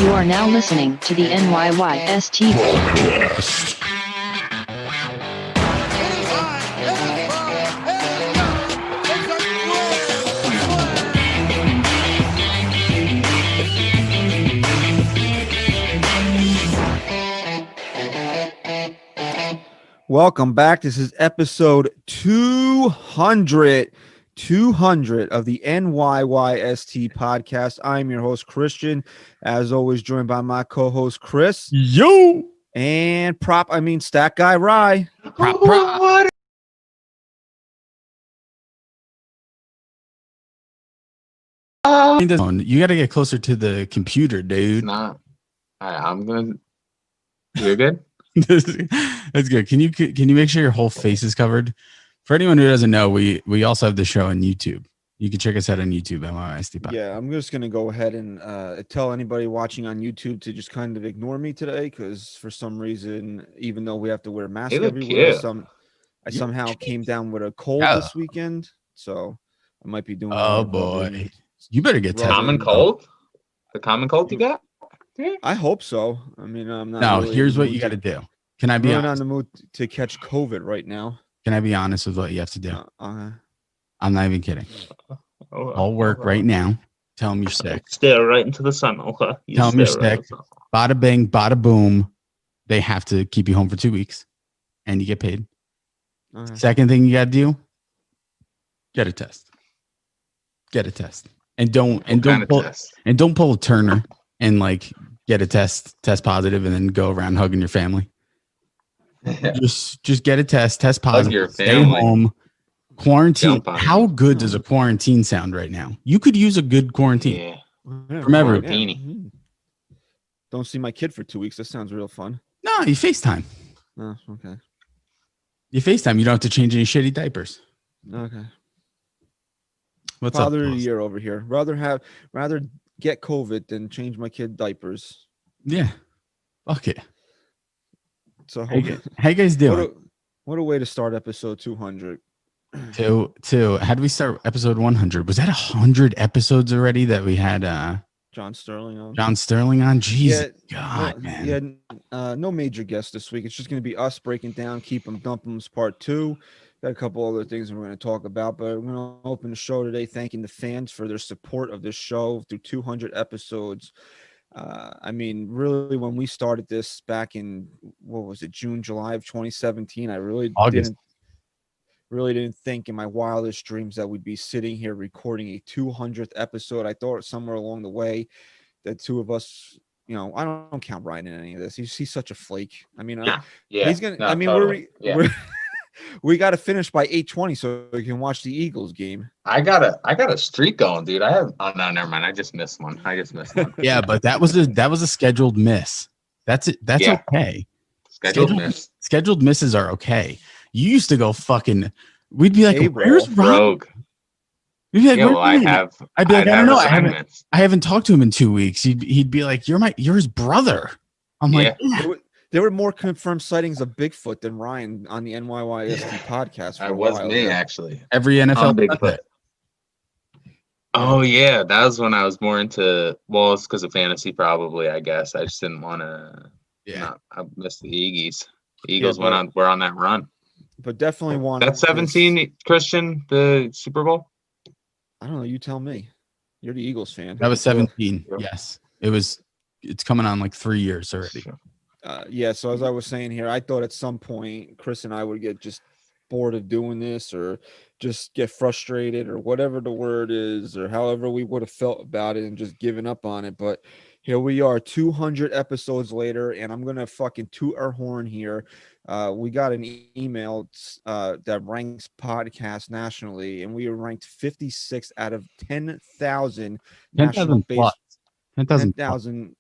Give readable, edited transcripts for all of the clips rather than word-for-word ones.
You are now listening to the NYYST podcast. Welcome back. This is episode 200 of the NYYST podcast. I'm your host, Christian, as always, joined by my co-host, Chris. Yo! And stat guy, Rye. Prop. You got to get closer to the computer, dude. It's not. I'm gonna. You're good. That's good. Can you make sure your whole face is covered? For anyone who doesn't know, we also have the show on YouTube. You can check us out on YouTube, NYYST Podcast. Yeah, I'm just going to go ahead and tell anybody watching on YouTube to just kind of ignore me today because for some reason, even though we have to wear masks everywhere, I somehow came down with a cold this weekend. So I might be doing boy. You better get tested. Common cold? The common cold you got? I hope so. I mean, I'm not. No, here's what you got to do. Can I be honest? I'm not in the mood to catch COVID right now. Can I be honest with what you have to do? I'm not even kidding. I'll work right now. Tell them you're sick. Stare right into the sun. Okay. Tell them you're sick. Bada bing, bada boom. They have to keep you home for 2 weeks, and you get paid. Second thing you got to do: get a test. Get a test, and don't pull a Turner and like get a test positive, and then go around hugging your family. Just get a test positive. Stay home. Quarantine. How good does a quarantine sound right now? You could use a good quarantine. Yeah. From everything. Yeah. Don't see my kid for 2 weeks. That sounds real fun. No, you FaceTime. Oh, okay. You FaceTime. You don't have to change any shitty diapers. Okay. What's Father up? of the year over here. Rather get COVID than change my kid diapers. Yeah. Fuck it. So how you guys doing? What a way to start episode 200. Two. How did we start episode 100? Was that 100 episodes already that we had John Sterling on? Jesus, God, man. Yeah, no major guests this week. It's just going to be us breaking down Keep 'em Dump 'em's part 2. Got a couple other things we're going to talk about, but we're going to open the show today thanking the fans for their support of this show through 200 episodes. I mean, really, when we started this back in, June, July of 2017, I really didn't think in my wildest dreams that we'd be sitting here recording a 200th episode. I thought somewhere along the way that two of us, I don't count Ryan in any of this. He's such a flake. I mean, he's going to, totally. We got to finish by 8:20 so we can watch the Eagles game. I got a streak going, dude. No, never mind. I just missed one. Yeah, but that was a scheduled miss. That's it. That's okay. Scheduled misses are okay. You used to go fucking. We'd be like, "Where's Rogue?" We'd be like, I'd be like, "I don't know. I haven't talked to him in 2 weeks." He'd be like, "You're his brother." I'm like, yeah. There were more confirmed sightings of Bigfoot than Ryan on the NYYST podcast. That was me, actually. Every NFL Bigfoot. Oh yeah, that was when I was more into. Well, it's because of fantasy, probably. I guess I just didn't want to. Yeah, I missed the Eagles. The Eagles were on that run. But definitely one. That's 17, Christian, the Super Bowl. I don't know. You tell me. You're the Eagles fan. That was 17. Yes, it's coming on like 3 years already. So as I was saying here, I thought at some point Chris and I would get just bored of doing this or just get frustrated or whatever the word is or however we would have felt about it and just given up on it. But here we are 200 episodes later, and I'm going to fucking toot our horn here. We got an email that ranks podcasts nationally, and we were ranked 56 out of 10,000 national 10,000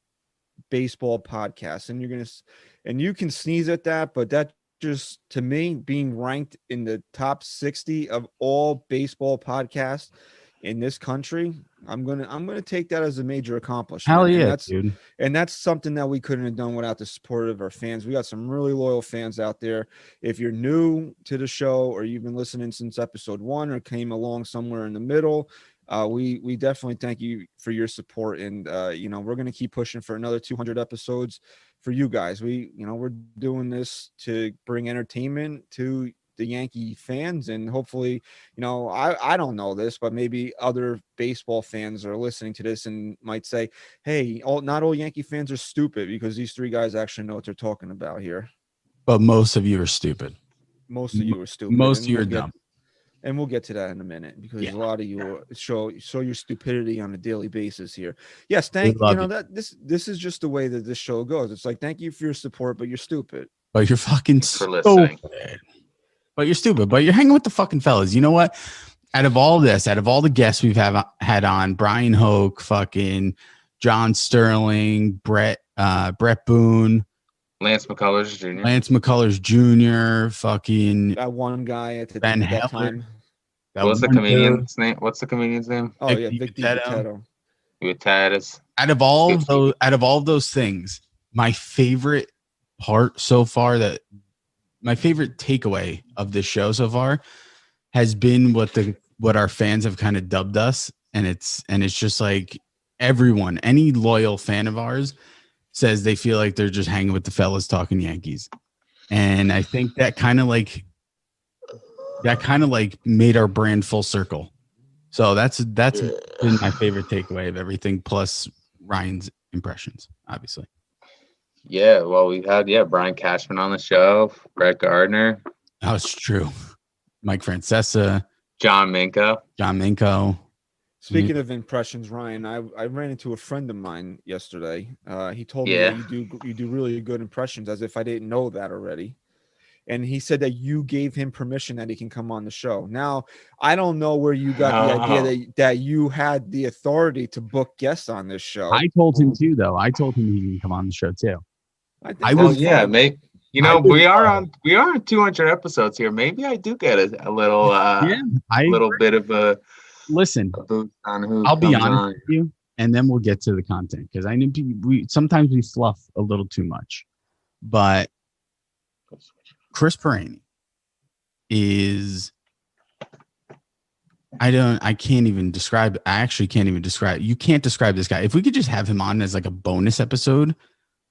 baseball podcasts. And you can sneeze at that, but that just, to me, being ranked in the top 60 of all baseball podcasts in this country, I'm gonna take that as a major accomplishment. Hell yeah, dude. And that's something that we couldn't have done without the support of our fans. We got some really loyal fans out there. If you're new to the show or you've been listening since episode 1 or came along somewhere in the middle, We definitely thank you for your support, and we're gonna keep pushing for another 200 episodes for you guys. We're doing this to bring entertainment to the Yankee fans, and hopefully, I don't know this, but maybe other baseball fans are listening to this and might say, hey, not all Yankee fans are stupid, because these three guys actually know what they're talking about here. But most of you are stupid. Most of you are stupid. Most of you are dumb. And we'll get to that in a minute, because a lot of you show your stupidity on a daily basis here. Yes, this is just the way that this show goes. It's like, thank you for your support, but you're stupid. But you're fucking stupid. But you're stupid. But you're hanging with the fucking fellas. You know what? Out of all the guests we've had on, Brian Hoke, fucking John Sterling, Brett Boone, Lance McCullers Jr., fucking that one guy at the Ben that time. What's the comedian's name? Oh yeah, Victor Potato. Out of all of those things, my favorite part so far, my favorite takeaway of this show so far has been what our fans have kind of dubbed us, and it's just like everyone, any loyal fan of ours, says they feel like they're just hanging with the fellas talking Yankees. And I think that kind of like made our brand full circle. So that's been my favorite takeaway of everything, plus Ryan's impressions, obviously. Yeah, well, we've had Brian Cashman on the show, Brett Gardner. That's true. Mike Francesa, John Minko. Speaking of impressions, Ryan, I ran into a friend of mine yesterday. He told me that you do really good impressions, as if I didn't know that already. And he said that you gave him permission that he can come on the show. Now, I don't know where you got the idea that you had the authority to book guests on this show. I told him too, though. I told him he can come on the show too. Mate. We are on 200 episodes here. Maybe I do get a little little bit of a listen. I'll be honest with you, and then we'll get to the content, because I know we sometimes fluff a little too much, but Chris Peraney is I can't even describe. I actually can't even describe. You can't describe this guy. If we could just have him on as like a bonus episode,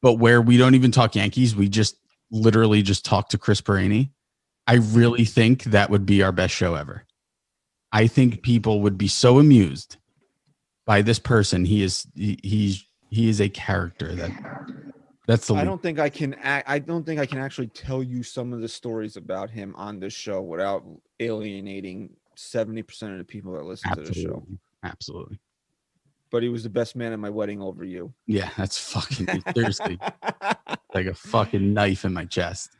but where we don't even talk Yankees, we just literally just talk to Chris Peraney, I really think that would be our best show ever. I think people would be so amused by this person. He is a character that's the. I don't think I can actually tell you some of the stories about him on this show without alienating 70% of the people that listen to the show. Absolutely. But he was the best man at my wedding over you. Yeah, that's fucking seriously like a fucking knife in my chest.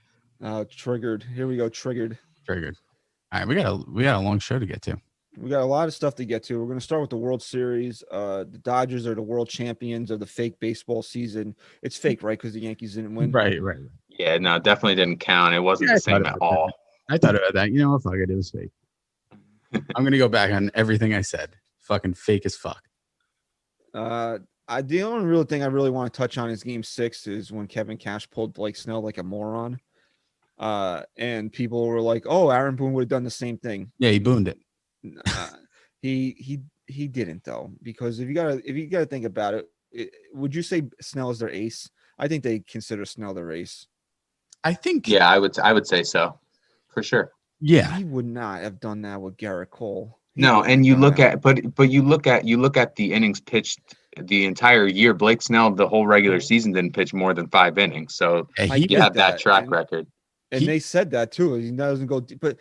Triggered. Here we go. Triggered. All right, we got a long show to get to. We got a lot of stuff to get to. We're going to start with the World Series. The Dodgers are the world champions of the fake baseball season. It's fake, right? Because the Yankees didn't win. Right. Yeah, no, it definitely didn't count. It wasn't the same at all. I thought about that. You know what? Fuck it. It was fake. I'm going to go back on everything I said. Fucking fake as fuck. The only real thing I really want to touch on is Game 6 is when Kevin Cash pulled Blake Snell like a moron. And people were like, "Oh, Aaron Boone would have done the same thing." Yeah, he booned it. He didn't though, because if you gotta think about it, would you say Snell is their ace? I think they consider Snell their ace. I think. Yeah, I would say so, for sure. Yeah, he would not have done that with Garrett Cole. No, and you look at you look at the innings pitched the entire year. Blake Snell, the whole regular season, didn't pitch more than 5 innings. So you have that track record. And they said that too. He doesn't go deep, but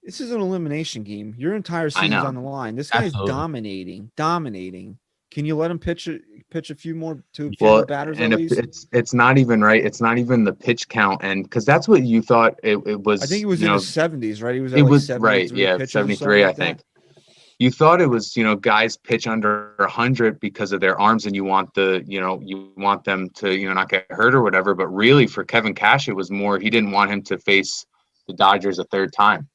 this is an elimination game. Your entire season's on the line. This guy's dominating. Can you let him pitch a few more more batters? And it's not even right. It's not even the pitch count, and because that's what you thought it was. I think it was in the 70s, right? It was right. Yeah, 73, I think. You thought it was, guys pitch under 100 because of their arms, and you want them to, not get hurt or whatever. But really, for Kevin Cash, it was more. He didn't want him to face the Dodgers a third time.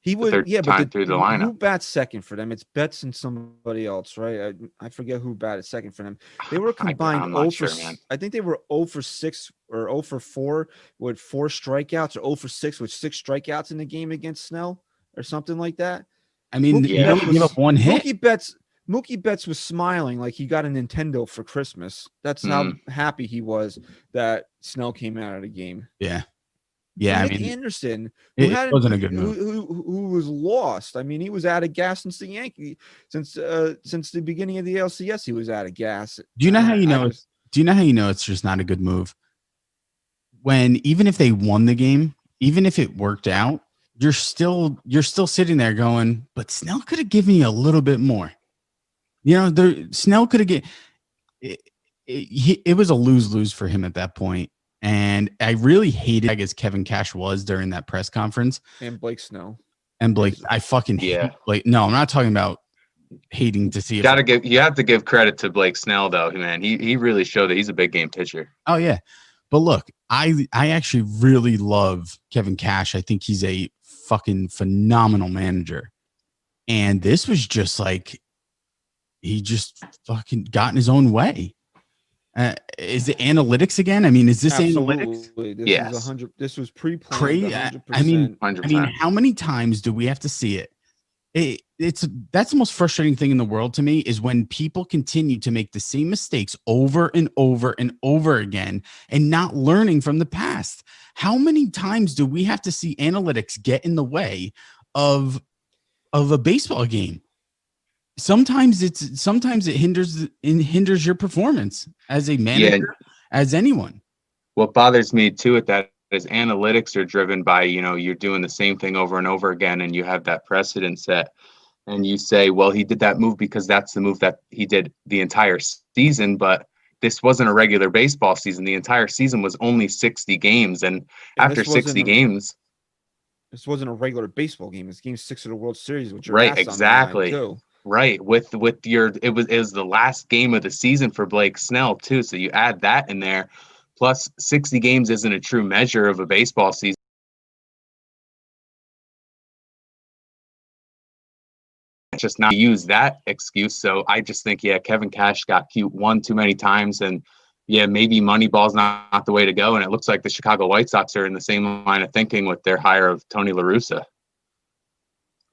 He would, but through the lineup. Who bats second for them? It's Betts and somebody else, right? I forget who batted second for them. They were combined 0 for. I think they were 0 for 6 or 0 for 4 with 4 strikeouts, or 0 for 6 with 6 strikeouts in the game against Snell, or something like that. I mean, you only give up one hit. Mookie Betts was smiling like he got a Nintendo for Christmas. That's how happy he was that Snell came out of the game. Yeah. Yeah, Nick Anderson, who wasn't a good move. Who was lost. I mean, he was out of gas since the Yankees, since the beginning of the LCS, he was out of gas. Do you know how you know? Do you know how you know it's just not a good move? When even if they won the game, even if it worked out, you're still sitting there going, but Snell could have given you a little bit more. You know, Snell could have get. It was a lose-lose for him at that point. And I really hated, I guess, Kevin Cash was during that press conference. And Blake Snell. And Blake, I fucking hate Blake. No, I'm not talking about hating to see. You have to give credit to Blake Snell, though, man. He really showed that he's a big game pitcher. Oh, yeah. But look, I actually really love Kevin Cash. I think he's a fucking phenomenal manager. And this was just like, he just fucking got in his own way. Is it analytics again? I mean, is this analytics? This is this was pre-planned. Crazy. 100%. I mean, how many times do we have to see it? That's the most frustrating thing in the world to me is when people continue to make the same mistakes over and over and over again and not learning from the past. How many times do we have to see analytics get in the way of a baseball game? Sometimes it hinders your performance as a manager, as anyone. What bothers me too with that is analytics are driven by, you're doing the same thing over and over again, and you have that precedent set, and you say, well, he did that move because that's the move that he did the entire season, but this wasn't a regular baseball season. The entire season was only 60 games, and after 60 games, this wasn't a regular baseball game. It's Game 6 of the World Series, which right, exactly. Right. With it was the last game of the season for Blake Snell too. So you add that in there. Plus 60 games isn't a true measure of a baseball season. Just not use that excuse. So I just think, Kevin Cash got cute one too many times, and maybe Moneyball's not the way to go. And it looks like the Chicago White Sox are in the same line of thinking with their hire of Tony La Russa.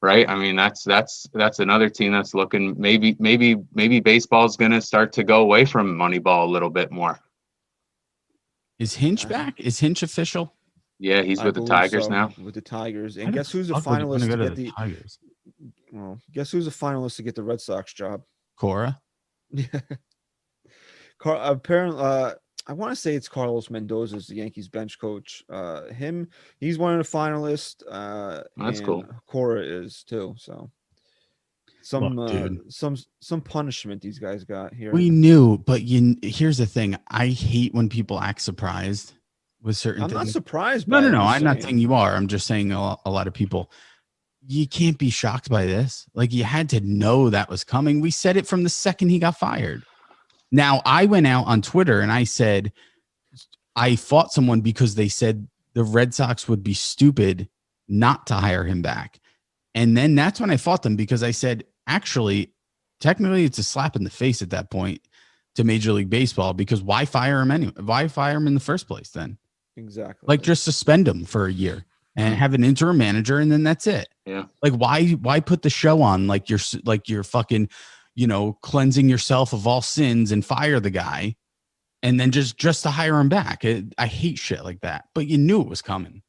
Right. I mean, that's another team that's looking, maybe baseball's going to start to go away from Moneyball a little bit more. Is Hinch back? Is Hinch official? Yeah, he's with the Tigers now. With the Tigers. And guess who's a finalist to get the Tigers? Well, guess who's a finalist to get the Red Sox job? Cora. Yeah. Apparently, I want to say it's Carlos Mendoza is the Yankees bench coach. He's one of the finalists. That's cool. Cora is too. So some punishment these guys got here. We knew, but here's the thing. I hate when people act surprised with certain things. I'm not surprised. No. I'm not saying you are. I'm just saying a lot of people. You can't be shocked by this. Like, you had to know that was coming. We said it from the second he got fired. Now, I went out on Twitter and I said, I fought someone because they said the Red Sox would be stupid not to hire him back. And then that's when I fought them, because I said, actually, technically it's a slap in the face at that point to Major League Baseball, because why fire him anyway? Why fire him in the first place then? Exactly. Like, just suspend him for a year and have an interim manager, and then that's it. Yeah. Like, why put the show on like you're fucking, cleansing yourself of all sins and fire the guy, and then just to hire him back? I hate shit like that, but you knew it was coming.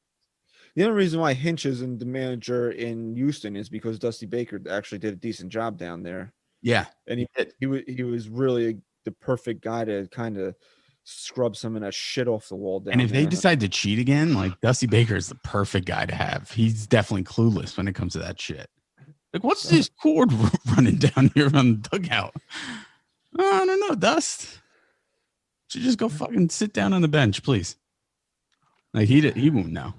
The only reason why Hinch isn't the manager in Houston is because Dusty Baker actually did a decent job down there. Yeah. And he was really the perfect guy to kind of scrub some of that shit off the wall down. And if they decide to cheat again, like, Dusty Baker is the perfect guy to have. He's definitely clueless when it comes to that shit. Like, what's this cord running down here on the dugout? Oh, I don't know, Dust. Should just go fucking sit down on the bench, please. Like, he won't know.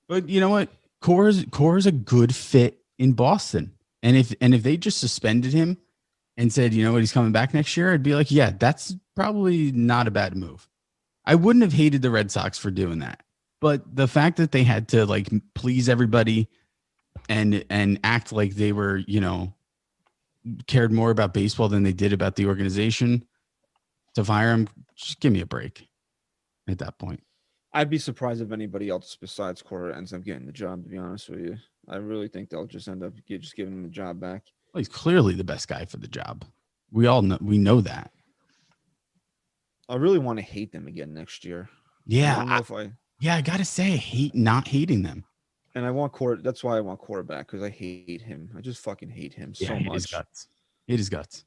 But you know what? Cora's a good fit in Boston. And if they just suspended him and said, you know what, he's coming back next year, I'd be like, yeah, that's probably not a bad move. I wouldn't have hated the Red Sox for doing that. But the fact that they had to, like, please everybody and act like they were, cared more about baseball than they did about the organization to fire him, just give me a break at that point. I'd be surprised if anybody else besides Cora ends up getting the job, to be honest with you. I really think they'll just end up just giving him the job back. Well, he's clearly the best guy for the job. We know that. I really want to hate them again next year. Yeah. I don't know if I gotta say, I hate not hating them. And I want Cora. That's why I want Cora back, because I hate him. I just fucking hate him so much. Hate his guts.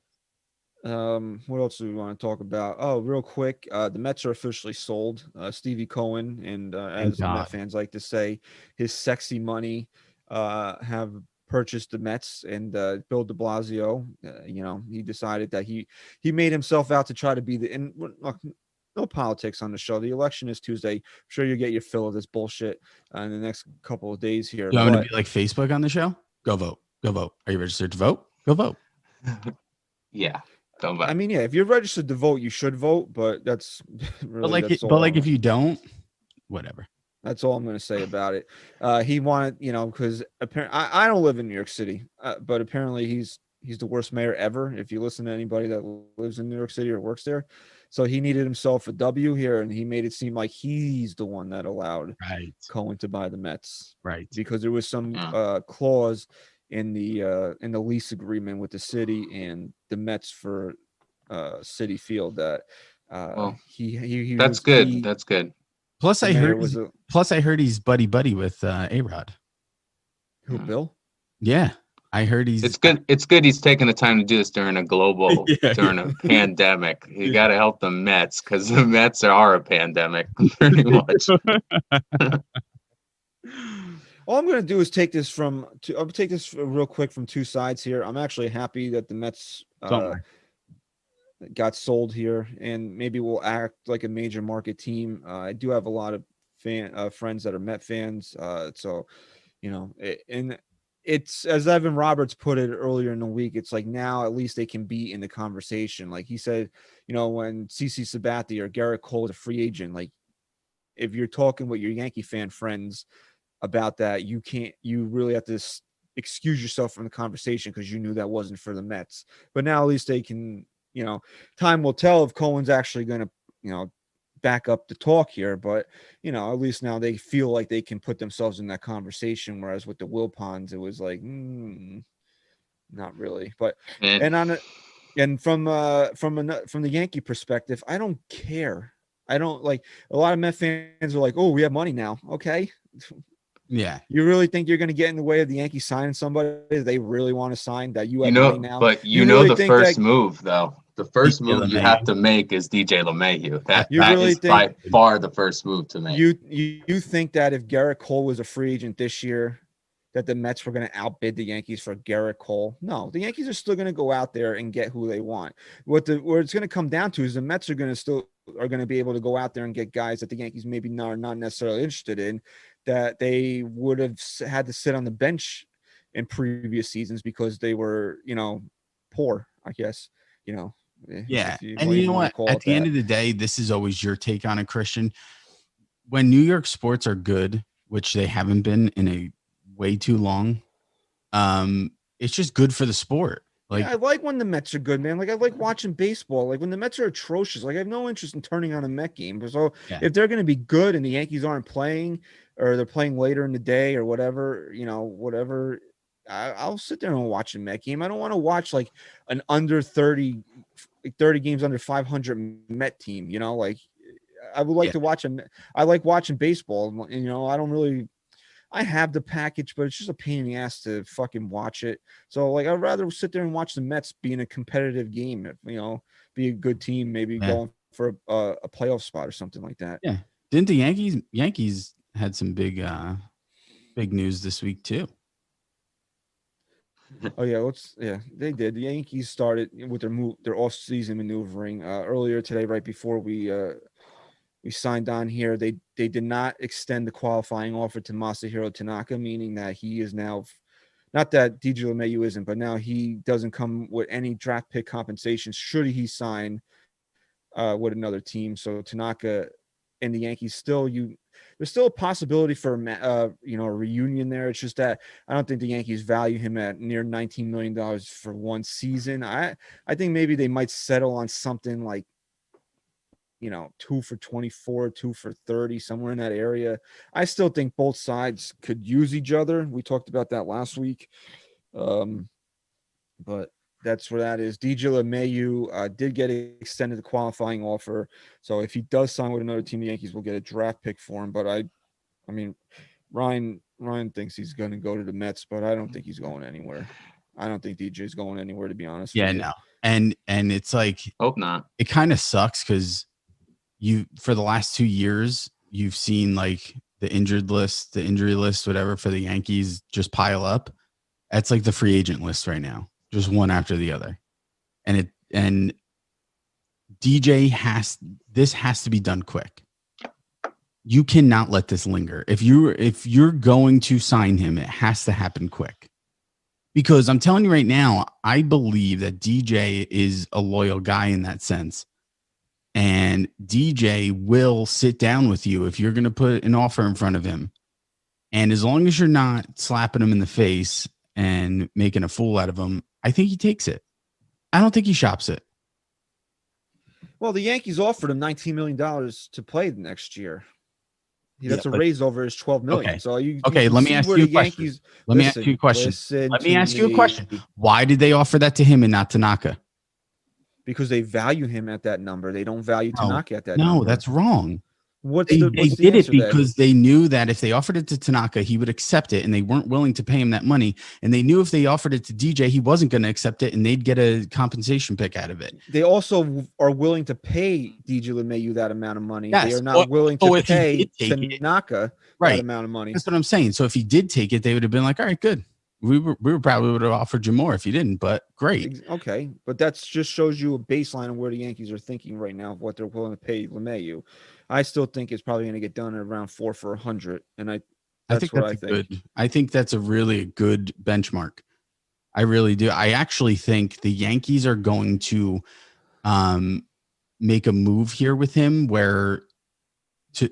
What else do we want to talk about? Oh, real quick, the Mets are officially sold. Stevie Cohen and as Met fans like to say, his sexy money have purchased the Mets, and Bill de Blasio, he decided that he made himself out to try to be look, no politics on the show. The election is Tuesday. I'm sure you get your fill of this bullshit in the next couple of days here. You want to be like Facebook on the show? Go vote. Go vote. Are you registered to vote? Go vote. Yeah. Don't vote. I mean, yeah, if you're registered to vote, you should vote, but that's really if you don't, whatever. That's all I'm going to say about it. He wanted, because apparently I don't live in New York City, but apparently he's the worst mayor ever. If you listen to anybody that lives in New York City or works there, so he needed himself a W here, and he made it seem like he's the one that allowed Cohen to buy the Mets, right? Because there was some clause in the lease agreement with the city and the Mets for City Field that he that's good. That's good. Plus, I heard he's buddy with A-Rod. Who, Bill? Yeah, I heard he's. It's good. It's good he's taking the time to do this during a global, during a pandemic. You got to help the Mets, because the Mets are a pandemic, pretty much. All I'm going to do is take this real quick from two sides here. I'm actually happy that the Mets got sold here, and maybe we'll act like a major market team. I do have a lot of friends that are Met fans, so and it's, as Evan Roberts put it earlier in the week, it's like now at least they can be in the conversation. Like he said, when CC Sabathia or Garrett Cole is a free agent, like if you're talking with your Yankee fan friends about that, you really have to excuse yourself from the conversation because you knew that wasn't for the Mets. But now at least they can, time will tell if Cohen's actually going to, back up the talk here. But, at least now they feel like they can put themselves in that conversation. Whereas with the Wilpons, it was like, not really. But, and from the Yankee perspective, I don't care. I don't like, a lot of Met fans are like, oh, we have money now. Okay. Yeah. You really think you're going to get in the way of the Yankees signing somebody they really want to sign that you have money now? But really the first move, though. The first move you have to make is DJ LeMahieu. That is by far the first move to make. You think that if Garrett Cole was a free agent this year, that the Mets were going to outbid the Yankees for Garrett Cole? No, the Yankees are still going to go out there and get who they want. Where it's going to come down to is the Mets are going to be able to go out there and get guys that the Yankees maybe are not necessarily interested in, that they would have had to sit on the bench in previous seasons because they were, poor, I guess, Yeah. And you know what? At the end of the day, this is always your take on it, Christian. When New York sports are good, which they haven't been in a way too long, it's just good for the sport. Like, I like when the Mets are good, man. Like, I like watching baseball. Like, when the Mets are atrocious, like, I have no interest in turning on a Met game. So if they're going to be good and the Yankees aren't playing, or they're playing later in the day or whatever, whatever, I'll sit there and watch a Met game. I don't want to watch like an under 30 games under 500 Met team, like I would like to watch I like watching baseball. I don't really, I have the package, but it's just a pain in the ass to fucking watch it. So like, I'd rather sit there and watch the Mets be in a competitive game, be a good team, maybe going for a playoff spot or something like that. Yeah. Didn't the Yankees had some big news this week too? Oh yeah, they did. The Yankees started with their off-season maneuvering earlier today, right before we signed on here. They did not extend the qualifying offer to Masahiro Tanaka, meaning that he is now, not that DJ LeMahieu isn't, but now he doesn't come with any draft pick compensation should he sign with another team. So Tanaka and the Yankees there's still a possibility for a reunion there. It's just that I don't think the Yankees value him at near $19 million for one season. I think maybe they might settle on something like 2 for 24, 2 for 30, somewhere in that area. I still think both sides could use each other. We talked about that last week. But that's where that is. DJ LeMahieu did get extended the qualifying offer. So if he does sign with another team, the Yankees will get a draft pick for him. But I mean, Ryan thinks he's going to go to the Mets, but I don't think he's going anywhere. I don't think DJ's going anywhere, to be honest. Yeah, no. And it's like, hope not. It kind of sucks because for the last 2 years, you've seen like the injury list, whatever, for the Yankees just pile up. That's like the free agent list right now, just one after the other. And DJ this has to be done quick. You cannot let this linger. If you're going to sign him, it has to happen quick. Because I'm telling you right now, I believe that DJ is a loyal guy in that sense. And DJ will sit down with you if you're going to put an offer in front of him. And as long as you're not slapping him in the face and making a fool out of him, I think he takes it. I don't think he shops it. Well, the Yankees offered him $19 million to play the next year. That's a raise over his $12 million. Okay. So let me ask you a question. Let me ask you a question. Why did they offer that to him and not Tanaka? Because they value him at that number. They don't value Tanaka at that number. No, that's wrong. They did it because they knew that if they offered it to Tanaka, he would accept it, and they weren't willing to pay him that money. And they knew if they offered it to DJ, he wasn't going to accept it, and they'd get a compensation pick out of it. They also are willing to pay DJ LeMahieu that amount of money. Yes. They are not willing to pay Tanaka that amount of money. That's what I'm saying. So if he did take it, they would have been like, all right, good. We probably would have offered you more if you didn't, but great. Okay, but that just shows you a baseline of where the Yankees are thinking right now of what they're willing to pay LeMahieu. I still think it's probably going to get done at around 4 for 100, and I think good. I think that's a really good benchmark. I really do. I actually think the Yankees are going to make a move here with him where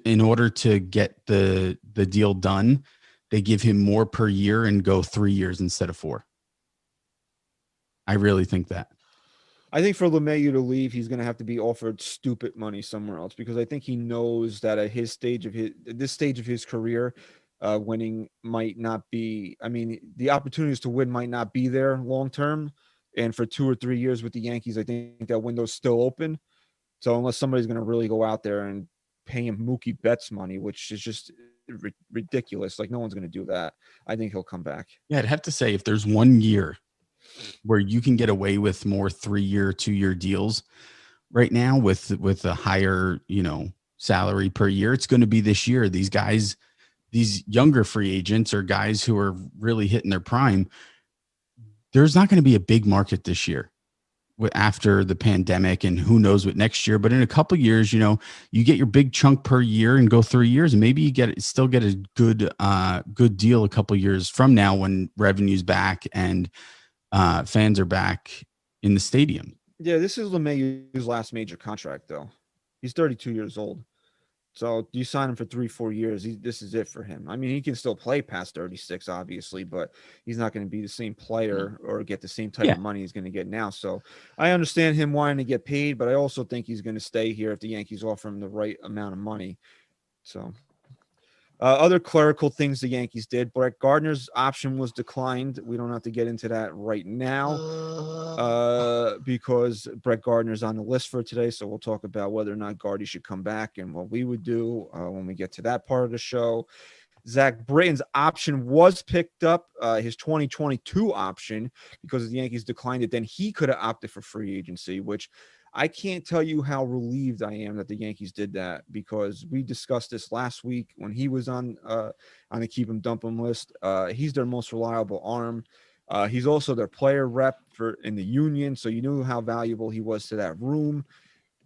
in order to get the deal done, they give him more per year and go 3 years instead of 4. I really think that. I think for LeMahieu to leave, he's going to have to be offered stupid money somewhere else, because I think he knows that at this stage of his career, winning might not be. I mean, the opportunities to win might not be there long term, and for 2 or 3 years with the Yankees, I think that window's still open. So unless somebody's going to really go out there and pay him Mookie Betts money, which is just ridiculous, like no one's going to do that, I think he'll come back. Yeah, I'd have to say if there's 1 year where you can get away with more 3-year, 2-year deals right now with a higher, salary per year, it's going to be this year. These guys, these younger free agents or guys who are really hitting their prime, there's not going to be a big market this year after the pandemic, and who knows what next year. But in a couple of years, you get your big chunk per year and go 3 years, and maybe you still get a good deal a couple of years from now when revenue's back and fans are back in the stadium. Yeah, this is LeMahieu's last major contract, though. He's 32 years old. So you sign him for 3-4 years. This is it for him. I mean, he can still play past 36, obviously, but he's not going to be the same player or get the same type of money he's going to get now. So I understand him wanting to get paid, but I also think he's going to stay here if the Yankees offer him the right amount of money. So other clerical things the Yankees did. Brett Gardner's option was declined. We don't have to get into that right now because Brett Gardner's on the list for today. So we'll talk about whether or not Gardy should come back and what we would do when we get to that part of the show. Zach Britton's option was picked up, his 2022 option, because the Yankees declined it. Then he could have opted for free agency, which I can't tell you how relieved I am that the Yankees did that, because we discussed this last week when he was on the keep him dump him list. He's their most reliable arm. He's also their player rep in the union, so you knew how valuable he was to that room.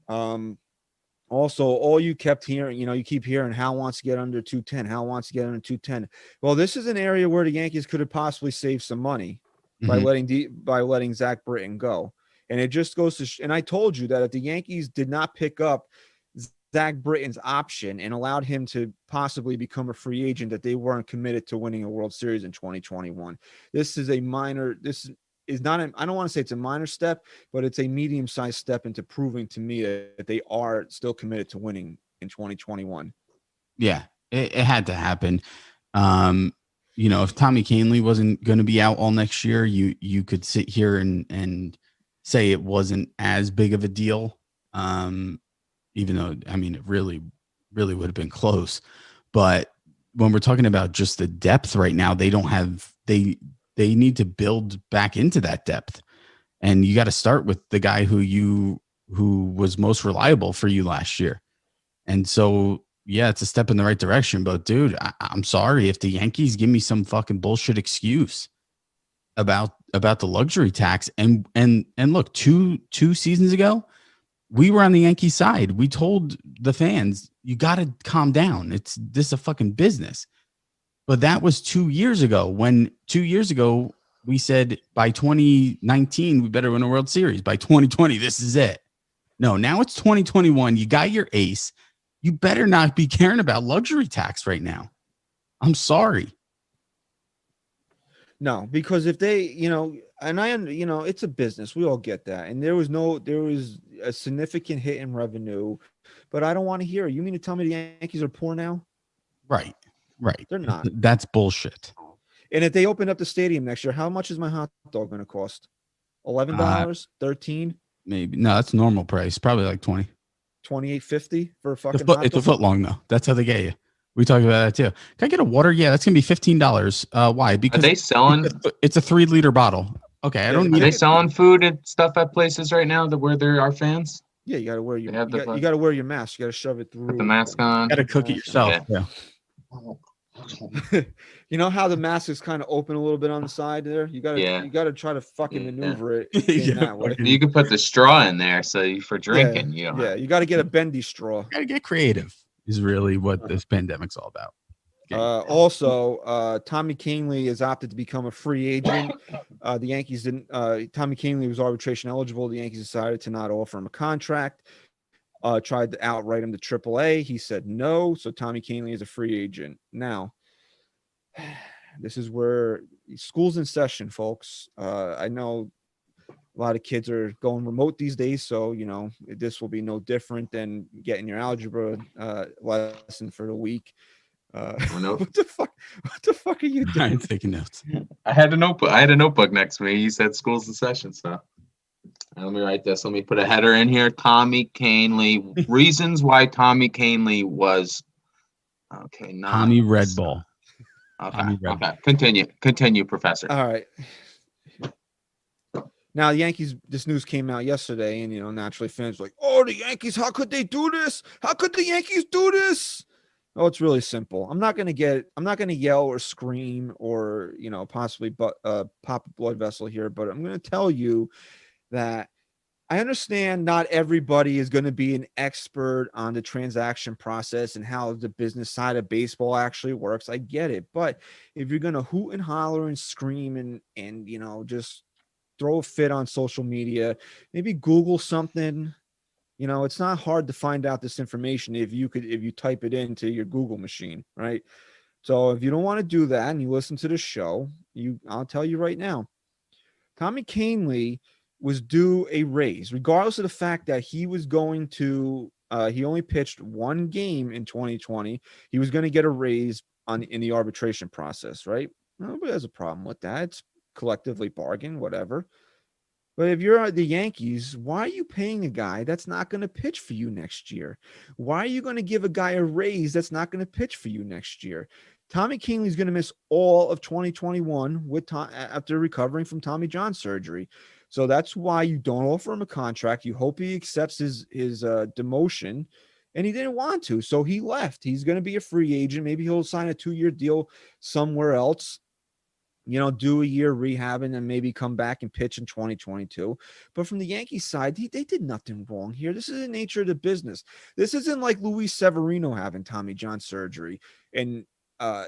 Also, all you kept hearing, you keep hearing Hal wants to get under 210. Hal wants to get under 210. Well, this is an area where the Yankees could have possibly saved some money by letting Zach Britton go. And it just goes to, and I told you that if the Yankees did not pick up Zach Britton's option and allowed him to possibly become a free agent, that they weren't committed to winning a World Series in 2021. This is a minor, is not, I don't want to say it's a minor step, but it's a medium-sized step into proving to me that they are still committed to winning in 2021. Yeah, it had to happen. If Tommy Kahnle wasn't going to be out all next year, you could sit here and say it wasn't as big of a deal. Even though, I mean, it really, really would have been close. But when we're talking about just the depth right now, they don't have, they need to build back into that depth. And you got to start with the guy who was most reliable for you last year. And so, yeah, it's a step in the right direction. But dude, I'm sorry if the Yankees give me some fucking bullshit excuse about the luxury tax. And look, two seasons ago, we were on the Yankees side. We told the fans, you got to calm down. This is a fucking business. But that was 2 years ago, when 2 years ago we said by 2019 we better win a World Series. By 2020, this is it. No, now it's 2021. You got your ace. You better not be caring about luxury tax right now. I'm sorry. No, because if they, it's a business. We all get that. And there was a significant hit in revenue, but I don't want to hear it. You mean to tell me the Yankees are poor now? Right. They're not. That's bullshit. And if they open up the stadium next year, how much is my hot dog going to cost? $11, $13? Maybe. No, that's normal price. Probably like 20. $28.50 for a fucking hot dog? It's a foot long though. That's how they get you. We talked about that too. Can I get a water? Yeah, that's gonna be $15. Why? Because are they selling? It's a 3-liter bottle. Okay, I don't need. Are they selling food and stuff at places right now where there are fans? Yeah, you gotta wear your you gotta wear your mask. You gotta shove it through. Put the mask on. You gotta cook it yourself. Yeah. You know how the mask is kind of open a little bit on the side there? You gotta try to fucking maneuver it in that way. You can put the straw in there for drinking. You gotta get a bendy straw. Gotta get creative is really what this pandemic's all about. Also, Tommy Kahnle is opted to become a free agent. The Yankees didn't. Tommy Kahnle was arbitration eligible. The Yankees decided to not offer him a contract. Tried to outright him to AAA. He said no. So Tommy Kahnle is a free agent. Now, this is where school's in session, folks. I know a lot of kids are going remote these days, so this will be no different than getting your algebra lesson for the week. What the fuck are you doing? I'm taking notes. I had a notebook next to me. You said school's in session, so let me write this. Let me put a header in here. Tommy Kahnle. Reasons why Tommy Kahnle was okay. Tommy Red Bull. Okay. Continue, Professor. All right. Now the Yankees, this news came out yesterday, and naturally fans were like, "Oh, the Yankees! How could they do this? How could the Yankees do this?" Oh, it's really simple. I'm not gonna yell or scream or possibly pop a blood vessel here, but I'm gonna tell you that I understand not everybody is going to be an expert on the transaction process and how the business side of baseball actually works. I get it. But if you're going to hoot and holler and scream and just throw a fit on social media, maybe Google something. It's not hard to find out this information if you type it into your Google machine, right? So if you don't want to do that and you listen to the show, I'll tell you right now, Tommy Kahnle was due a raise, regardless of the fact that he was going to, he only pitched one game in 2020. He was going to get a raise in the arbitration process, right? Nobody has a problem with that. It's collectively bargained, whatever. But if you're the Yankees, why are you paying a guy that's not going to pitch for you next year? Why are you going to give a guy a raise that's not going to pitch for you next year? Tommy Kahnle is going to miss all of 2021 after recovering from Tommy John surgery. So that's why you don't offer him a contract. You hope he accepts his demotion, and he didn't want to, so he left. He's going to be a free agent. Maybe he'll sign a 2-year deal somewhere else, do a year rehab and then maybe come back and pitch in 2022. But from the Yankees side, they did nothing wrong here. This is the nature of the business. This isn't like Luis Severino having Tommy John surgery and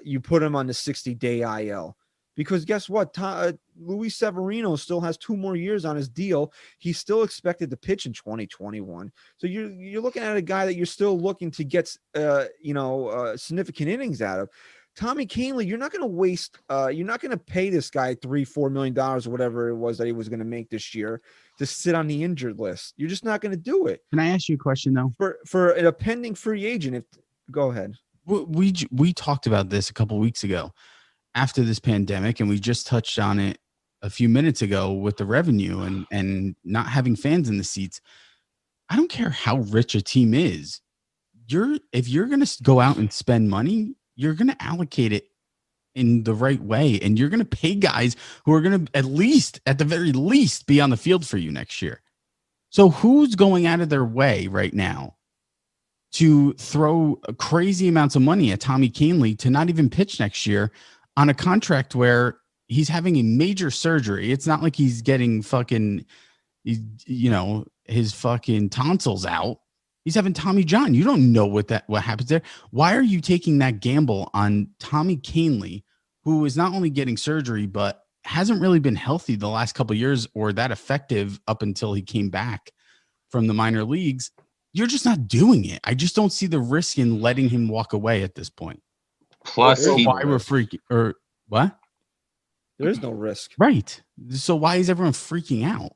you put him on the 60-day IL. Because guess what? Luis Severino still has 2 more years on his deal. He's still expected to pitch in 2021. So you're looking at a guy that you're still looking to get significant innings out of. Tommy Kahnle, you're not going to waste. You're not going to pay this guy $3-4 million or whatever it was that he was going to make this year to sit on the injured list. You're just not going to do it. Can I ask you a question though? For a pending free agent, go ahead. We talked about this a couple weeks ago after this pandemic, and we just touched on it a few minutes ago with the revenue and not having fans in the seats. I don't care how rich a team is. If you're going to go out and spend money, you're going to allocate it in the right way. And you're going to pay guys who are going to at the very least, be on the field for you next year. So who's going out of their way right now to throw crazy amounts of money at Tommy Kahnle to not even pitch next year on a contract where he's having a major surgery? It's not like he's getting his fucking tonsils out. He's having Tommy John. You don't know what happens there. Why are you taking that gamble on Tommy Kahnle, who is not only getting surgery, but hasn't really been healthy the last couple of years or that effective up until he came back from the minor leagues? You're just not doing it. I just don't see the risk in letting him walk away at this point. Plus, why we're freaking or what? There is no risk. Right. So why is everyone freaking out?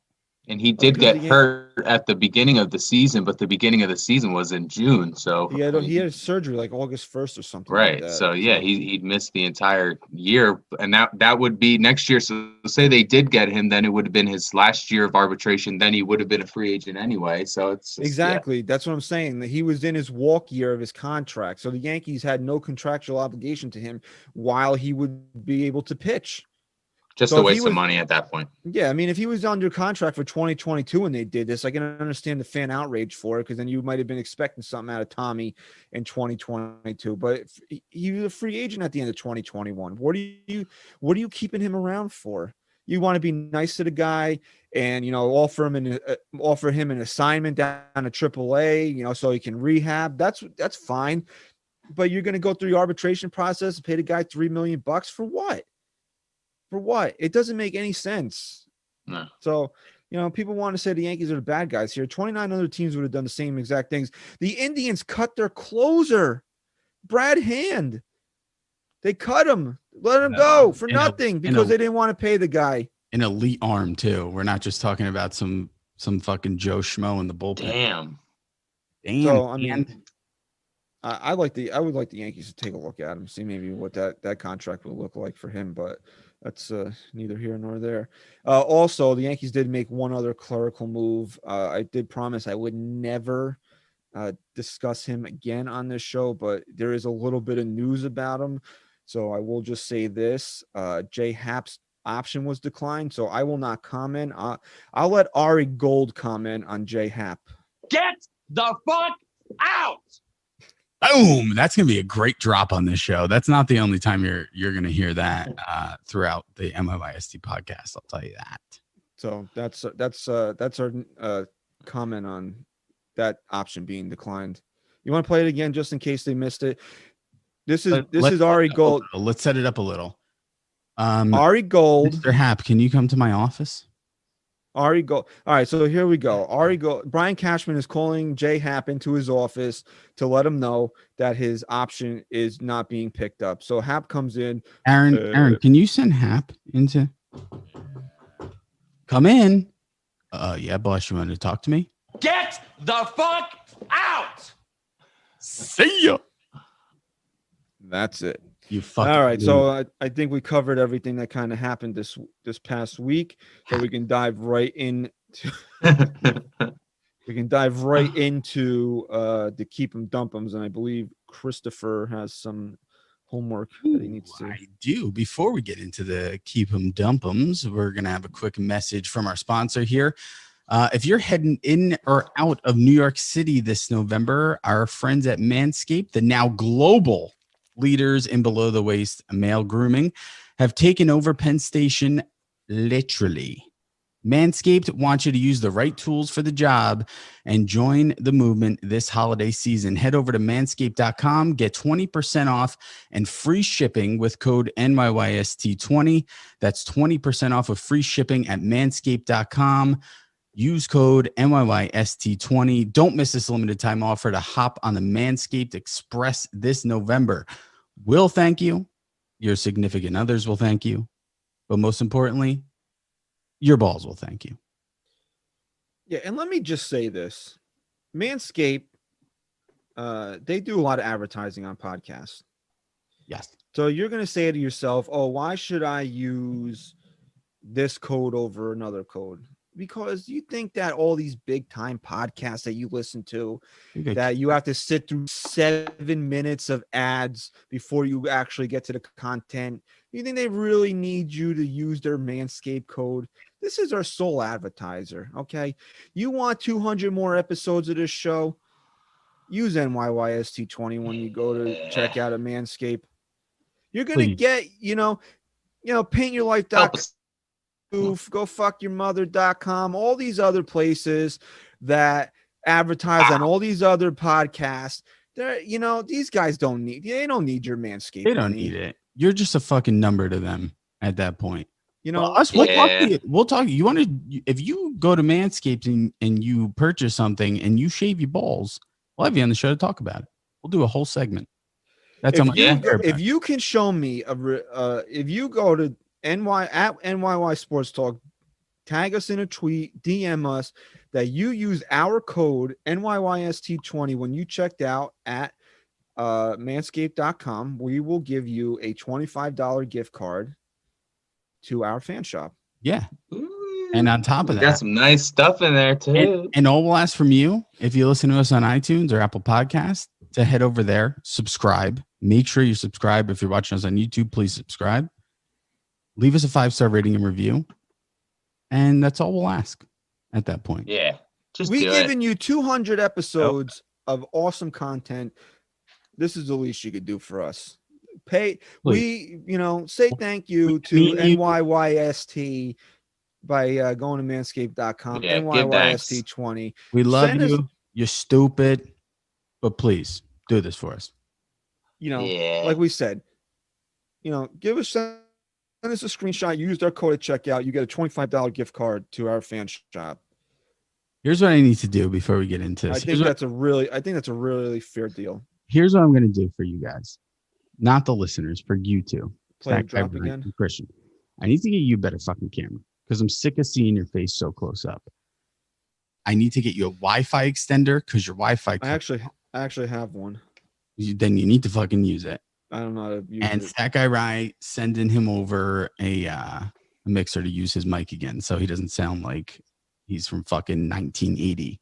And he did get hurt at the beginning of the season, but the beginning of the season was in June. So he had surgery like August 1st or something. Right. Like that. So yeah, he'd missed the entire year, and that would be next year. So say they did get him, then it would have been his last year of arbitration. Then he would have been a free agent anyway. So it's exactly that's what I'm saying. That he was in his walk year of his contract. So the Yankees had no contractual obligation to him while he would be able to pitch. Just a waste of money at that point. Yeah, I mean, if he was under contract for 2022 and they did this, I can understand the fan outrage for it, because then you might have been expecting something out of Tommy in 2022. But he was a free agent at the end of 2021. What are you keeping him around for? You want to be nice to the guy and offer him an assignment down to AAA, so he can rehab. That's fine. But you're going to go through the arbitration process and pay the guy $3 million for what? For what? It doesn't make any sense. No. So, people want to say the Yankees are the bad guys here. 29 other teams would have done the same exact things. The Indians cut their closer, Brad Hand. They cut him, let him go for nothing because they didn't want to pay the guy. An elite arm too. We're not just talking about some fucking Joe Schmo in the bullpen. Damn. So I mean, I would like the Yankees to take a look at him, see maybe what that contract will look like for him, but that's neither here nor there. Also, the Yankees did make one other clerical move. I did promise I would never discuss him again on this show, but there is a little bit of news about him. So I will just say this. Jay Happ's option was declined, so I will not comment. I'll let Ari Gold comment on Jay Happ. Get the fuck out! Boom! That's gonna be a great drop on this show. That's not the only time you're gonna hear that throughout the NYYST podcast. I'll tell you that. So that's our comment on that option being declined. You want to play it again just in case they missed it? This is Ari Gold. Let's set it up a little. Ari Gold. Mr. Happ, can you come to my office? Ari Gold. All right, so here we go. Ari Gold. Brian Cashman is calling Jay Happ into his office to let him know that his option is not being picked up. So Happ comes in. Aaron, can you send Happ into? Come in. Yeah, boss, you want to talk to me? Get the fuck out! See ya. That's it. You fucking all right. So I think we covered everything that kind of happened this past week. So we can dive right into the keep 'em dump 'ems, and I believe Christopher has some homework that he needs to. I do. Before we get into the keep 'em dump 'ems, we're gonna have a quick message from our sponsor here. If you're heading in or out of New York City this November, our friends at Manscaped, the now global leaders in below the waist male grooming, have taken over Penn Station literally. Manscaped wants you to use the right tools for the job and join the movement this holiday season. Head over to manscaped.com, get 20% off and free shipping with code NYYST20. That's 20% off with free shipping at manscaped.com. Use code NYYST20. Don't miss this limited time offer to hop on the Manscaped Express this November. will thank you. Your significant others will thank you. But most importantly, your balls will thank you. Yeah, and let me just say this. Manscaped, they do a lot of advertising on podcasts. Yes. So you're going to say to yourself, oh, why should I use this code over another code? Because you think that all these big time podcasts that you listen to, that you have to sit through 7 minutes of ads before you actually get to the content. You think they really need you to use their Manscaped code? This is our sole advertiser. Okay. You want 200 more episodes of this show? Use NYYST20 when you go to check out a Manscaped. You're going to get, paintyourlife.com, go fuck your mother.com, all these other places that advertise on all these other podcasts. They're, these guys don't need your Manscaped. They don't need it. You're just a fucking number to them at that point. Us, we'll talk to you. We'll talk. You want to, if you go to Manscaped and you purchase something and you shave your balls, we'll have you on the show to talk about it. We'll do a whole segment. That's if you can show me if you go to NYY Sports Talk, tag us in a tweet, DM us that you use our code NYYST20 when you checked out at manscaped.com, we will give you a $25 gift card to our fan shop. Yeah. And on top of that, got some nice stuff in there too. And all we'll ask from you, if you listen to us on iTunes or Apple Podcasts, to head over there, subscribe. Make sure you subscribe. If you're watching us on YouTube, please subscribe. Leave us a 5-star rating and review. And that's all we'll ask at that point. Yeah. We've given you 200 episodes of awesome content. This is the least you could do for us. Say thank you to NYYST by going to manscaped.com. Yeah, NYYST20. We love you. You're stupid, but please do this for us. Like we said, send us a screenshot. Use our code at checkout. You get a $25 gift card to our fan shop. Here's what I need to do before we get into this. I think that's a really fair deal. Here's what I'm going to do for you guys, not the listeners, for you two. Play drop again. Christian, I need to get you a better fucking camera because I'm sick of seeing your face so close up. I need to get you a Wi-Fi extender because your Wi-Fi. I actually have one. Then you need to fucking use it. I don't know how to use and it. That guy, right, sending him over a mixer to use his mic again so he doesn't sound like he's from fucking 1980.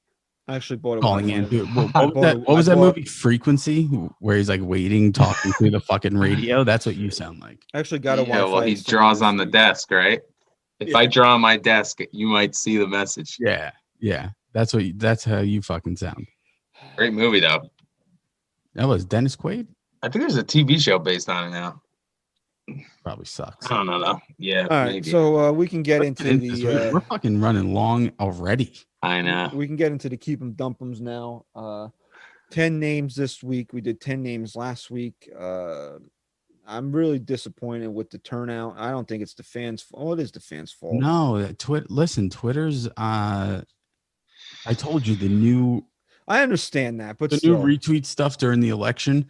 I actually bought it. Calling in. Dude, what was that movie, Frequency, where he's like waiting, talking through the fucking radio? That's what you sound like. I actually got a Wi-Fi. Well, he draws on the desk, right? If I draw on my desk, you might see the message. Yeah. That's how you fucking sound. Great movie, though. That was Dennis Quaid? I think there's a TV show based on it now. Probably sucks. I don't know, though. Yeah. All right, maybe. so we can get into we're fucking running long already. I know. We can get into the keep 'em dump 'ems now. 10 names this week. We did 10 names last week. I'm really disappointed with the turnout. I don't think it's the fans' fault. Oh, it is the fans' fault. No, Twitter's I told you the new. I understand that, but the new retweet stuff during the election.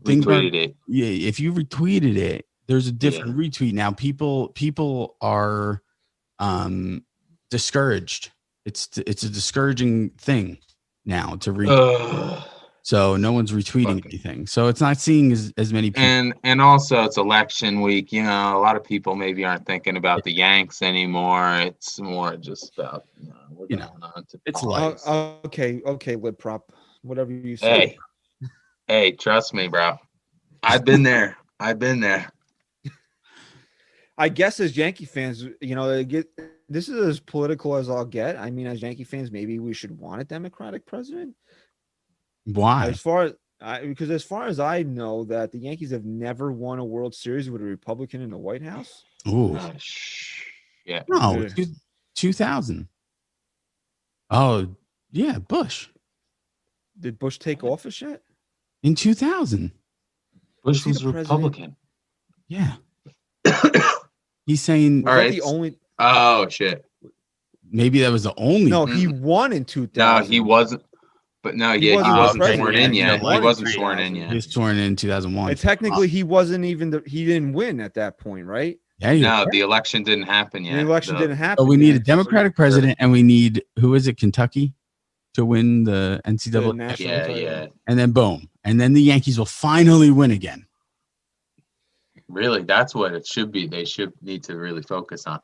Retweeted it. Yeah, if you retweeted it, there's a different retweet now. People are discouraged. It's a discouraging thing now to retweet. So no one's retweeting anything. So it's not seeing as many people. And also it's election week. A lot of people maybe aren't thinking about the Yanks anymore. It's more just about we're going on to it's life. Okay, lip prop. Whatever you say. Hey, trust me, bro. I've been there. I guess as Yankee fans, this is as political as I'll get. I mean, as Yankee fans, maybe we should want a Democratic president. Why? Because as far as I know, that the Yankees have never won a World Series with a Republican in the White House. Ooh. Yeah. No, 2000. Oh, yeah, Bush. Did Bush take office yet? In 2000. Bush was a Republican. Yeah. He's saying. All right. The only. Oh shit. Maybe that was the only. No, he won in 2000. No, he wasn't. But no, he wasn't sworn in yet. He wasn't sworn in yet. He was sworn in 2001. And technically, he wasn't even he didn't win at that point, right? Yeah. No, the election didn't happen yet. The election didn't happen. So we need a Democratic president, and we need, who is it, Kentucky, to win the NCAA. Yeah. And then boom, and then the Yankees will finally win again. Really, that's what it should be. They should need to really focus on.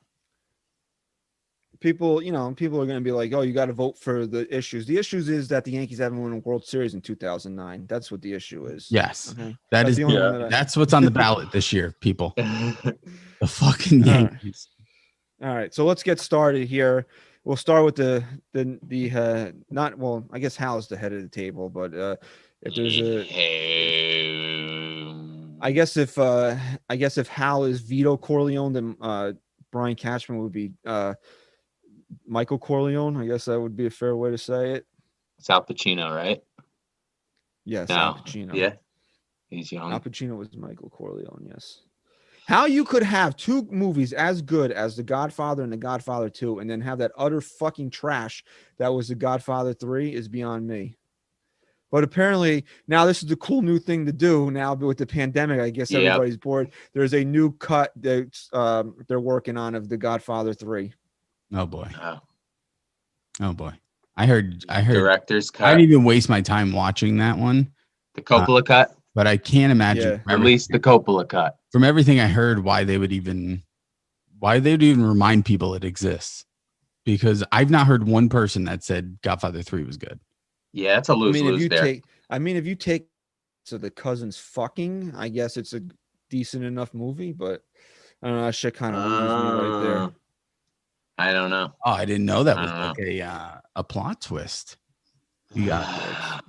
People are going to be like, oh, you got to vote for the issues. The issues is that the Yankees haven't won a World Series in 2009. That's what the issue is. Yes. Okay? That's what's on the ballot this year, people. The fucking Yankees. All right. So let's get started here. We'll start with I guess Hal's the head of the table, but if there's I guess if Hal is Vito Corleone, then Brian Cashman would be Michael Corleone. I guess that would be a fair way to say it. It's Al Pacino, right? Yes, no. Al Pacino. Yeah, he's young. Al Pacino was Michael Corleone, yes. How you could have two movies as good as The Godfather and The Godfather 2 and then have that utter fucking trash that was The Godfather 3 is beyond me. But apparently now this is the cool new thing to do now with the pandemic. I guess everybody's bored. There's a new cut that they're working on of The Godfather 3. Oh boy. Oh boy. I heard director's cut. I didn't even waste my time watching that one. The Coppola cut. But I can't imagine at least the Coppola cut. From everything I heard, why they would even remind people it exists. Because I've not heard one person that said Godfather 3 was good. Yeah, it's a lose-lose there. If you take the cousins fucking, I guess it's a decent enough movie, but I don't know, that shit kind of loses me right there. I don't know. Oh, I didn't know that was like a plot twist. That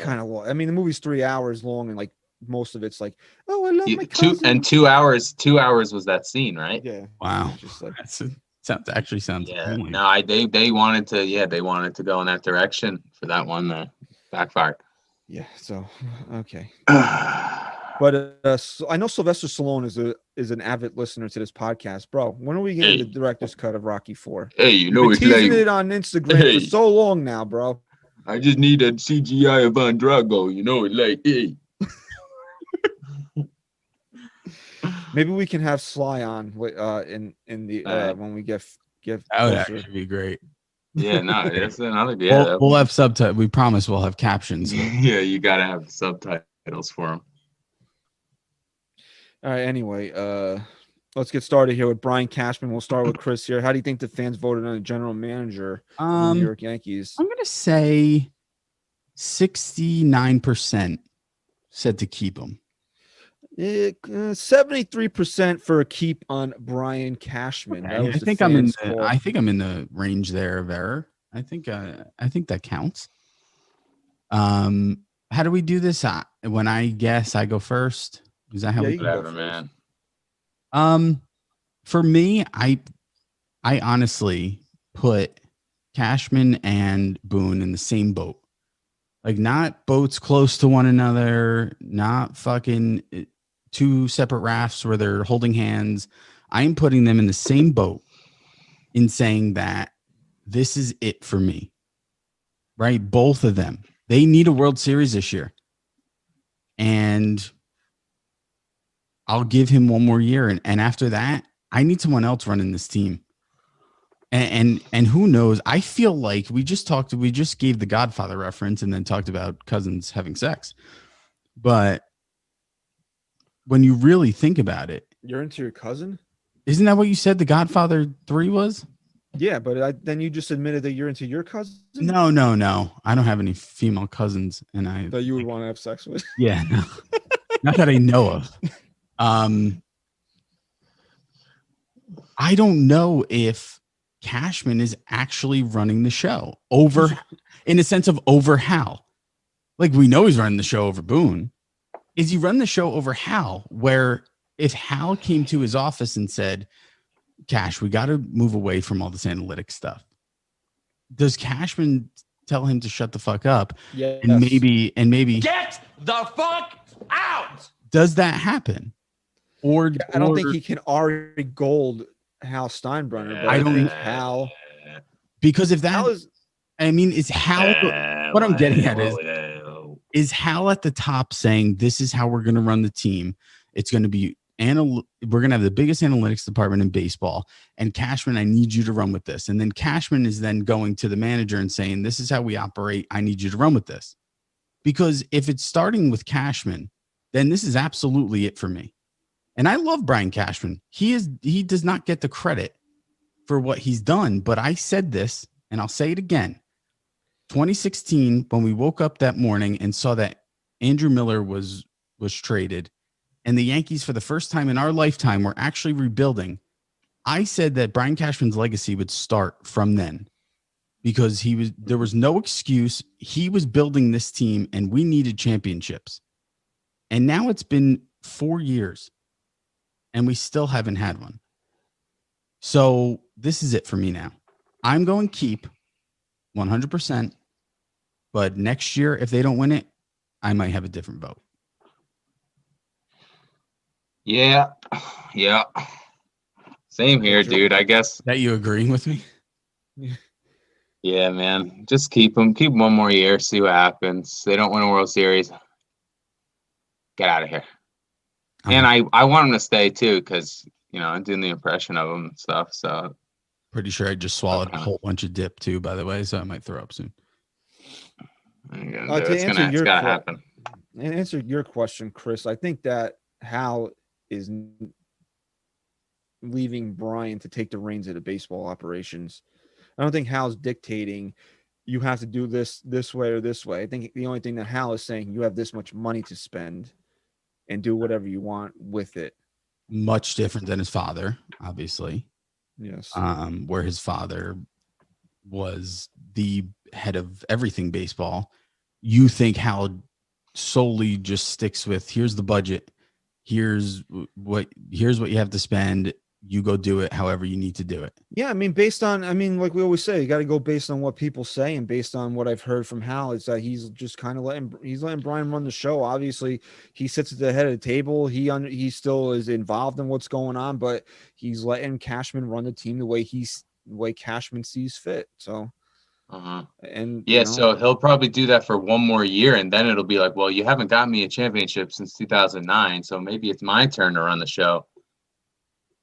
kind of. I mean, the movie's 3 hours long, and like most of it's like, oh, I love my cousin. 2 hours. 2 hours was that scene, right? Yeah. Wow. Just like sounds. Yeah. Cool. No, they wanted to. Yeah, they wanted to go in that direction for that one. Backfired. Yeah. So okay. But I know Sylvester Stallone is an avid listener to this podcast, bro. When are we getting the director's cut of Rocky 4? Hey, you know it's teasing it on Instagram for so long now, bro. I just need a CGI of Van Drago. You know it, like, hey. Maybe we can have Sly on in the when we get that would actually be great. Yeah, no, it's another. Yeah, we'll have subtitles. We promise we'll have captions. Yeah, you gotta have subtitles for them. All right. Anyway, let's get started here with Brian Cashman. We'll start with Chris here. How do you think the fans voted on the general manager of the New York Yankees? I'm gonna say 69% said to keep him. 73% for a keep on Brian Cashman. Okay. I think I'm in the range there of error. I think that counts. How do we do this? When I guess, I go first. Is that how we go? Man. For me, I honestly put Cashman and Boone in the same boat. Like, not boats close to one another, not fucking two separate rafts where they're holding hands. I'm putting them in the same boat in saying that this is it for me. Right? Both of them. They need a World Series this year. And I'll give him one more year. And after that, I need someone else running this team. And who knows? I feel like we just gave the Godfather reference and then talked about cousins having sex. But when you really think about it, you're into your cousin? Isn't that what you said The Godfather 3 was? Yeah, but then you just admitted that you're into your cousin? No. I don't have any female cousins, and that you would want to have sex with. Yeah, no. Not that I know of. I don't know if Cashman is actually running the show in the sense of over Hal. Like, we know he's running the show over Boone. Is he running the show over Hal? Where if Hal came to his office and said, Cash, we got to move away from all this analytic stuff. Does Cashman tell him to shut the fuck up? Yeah. And maybe get the fuck out. Does that happen? Or I don't think he can Ari Gold Hal Steinbrenner, but I don't think Hal. Because if that Hal is, I mean, is Hal what I'm getting at is Hal at the top saying this is how we're going to run the team. It's going to be we're going to have the biggest analytics department in baseball. And Cashman, I need you to run with this. And then Cashman is then going to the manager and saying, this is how we operate. I need you to run with this. Because if it's starting with Cashman, then this is absolutely it for me. And I love Brian Cashman. He does not get the credit for what he's done. But I said this, and I'll say it again. 2016, when we woke up that morning and saw that Andrew Miller was traded, and the Yankees, for the first time in our lifetime, were actually rebuilding, I said that Brian Cashman's legacy would start from then, because there was no excuse. He was building this team, and we needed championships. And now it's been 4 years, and we still haven't had one. So this is it for me now. I'm going keep 100%. But next year, if they don't win it, I might have a different vote. Yeah. Same here, dude. I guess. That you agreeing with me? Yeah, man. Just keep them. Keep one more year. See what happens. They don't win a World Series. Get out of here. And I want them to stay too, because I'm doing the impression of them and stuff. So pretty sure I just swallowed a whole bunch of dip too, by the way, so I might throw up soon. It's gotta happen. And answer your question, Chris, I think that Hal is leaving Brian to take the reins of the baseball operations. I don't think Hal's dictating you have to do this way or this way. I think the only thing that Hal is saying, you have this much money to spend and do whatever you want with it. Much different than his father, obviously. Yes. Where his father was the head of everything baseball. You think Hal solely just sticks with, here's the budget, here's what you have to spend, you go do it however you need to do it. Yeah, like we always say, you got to go based on what people say, and based on what I've heard from Hal, is that he's just kind of letting Brian run the show. Obviously, he sits at the head of the table. He still is involved in what's going on, but he's letting Cashman run the team the way Cashman sees fit. So and so he'll probably do that for one more year, and then it'll be like, well, you haven't got me a championship since 2009, so maybe it's my turn to run the show.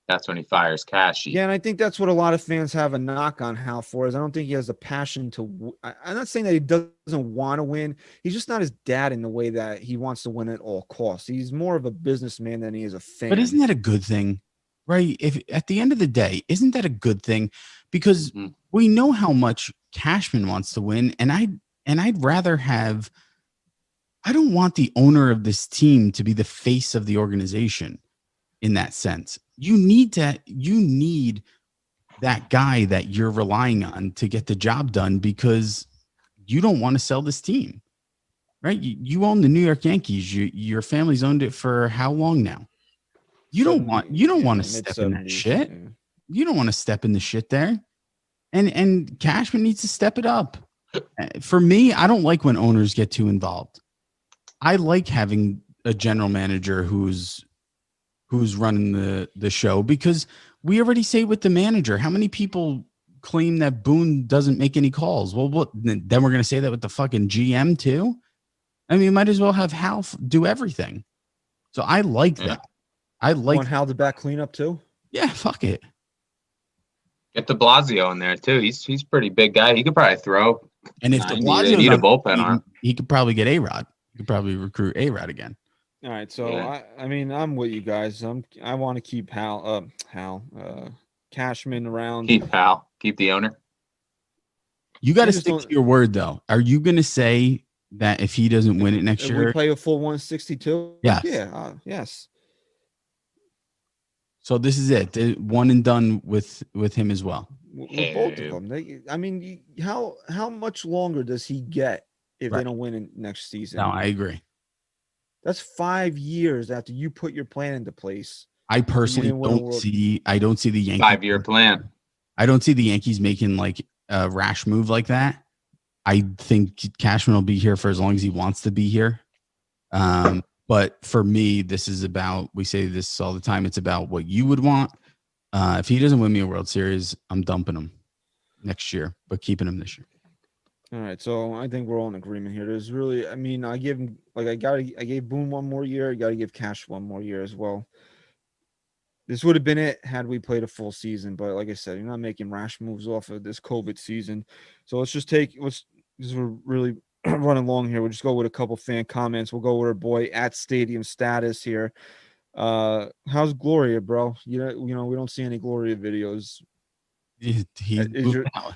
That's when he fires Cashy. Yeah, and I think that's what a lot of fans have a knock on Hal for, is I don't think he has a passion to I'm not saying that he doesn't want to win. He's just not his dad in the way that he wants to win at all costs. He's more of a businessman than he is a fan. But isn't that a good thing? Right? If at the end of the day, isn't that a good thing? Because we know how much Cashman wants to win, and I'd rather have. I don't want the owner of this team to be the face of the organization. In that sense, you need that guy that you're relying on to get the job done, because you don't want to sell this team, right? You own the New York Yankees. Your family's owned it for how long now? You don't want to step in that shit. Yeah. You don't want to step in the shit there. And Cashman needs to step it up. For me, I don't like when owners get too involved. I like having a general manager who's running the show, because we already say with the manager, how many people claim that Boone doesn't make any calls? Well, then we're going to say that with the fucking GM too. I mean, you might as well have Hal do everything. So I like that. I like. Want Hal to back cleanup too? Yeah, fuck it. Get De Blasio in there too. He's pretty big guy. He could probably throw. And if De Blasio need a bullpen arm, he could probably get A-Rod. He could probably recruit A-Rod again. All right, so I mean, I'm with you guys. I want to keep Cashman around. Keep Hal. Keep the owner. You got to stick to your word, though. Are you going to say that if he doesn't win it next year, we play a full 162? Yeah. Yeah. Yes. So this is it. One and done with him as well. With both of them. How much longer does he get if they don't win it next season? No, I agree. That's 5 years after you put your plan into place. I personally don't see the Yankees 5-year plan. I don't see the Yankees making like a rash move like that. I think Cashman will be here for as long as he wants to be here. But for me, this is about, we say this all the time, it's about what you would want. If he doesn't win me a World Series, I'm dumping him next year, but keeping him this year. All right, so I think we're all in agreement here. There's really, I mean, I gave Boone one more year. I got to give Cash one more year as well. This would have been it had we played a full season, but like I said, you're not making rash moves off of this COVID season. So because we're really running long here. We'll just go with a couple fan comments. We'll go with our boy at Stadium Status here. How's Gloria, bro? We don't see any Gloria videos. He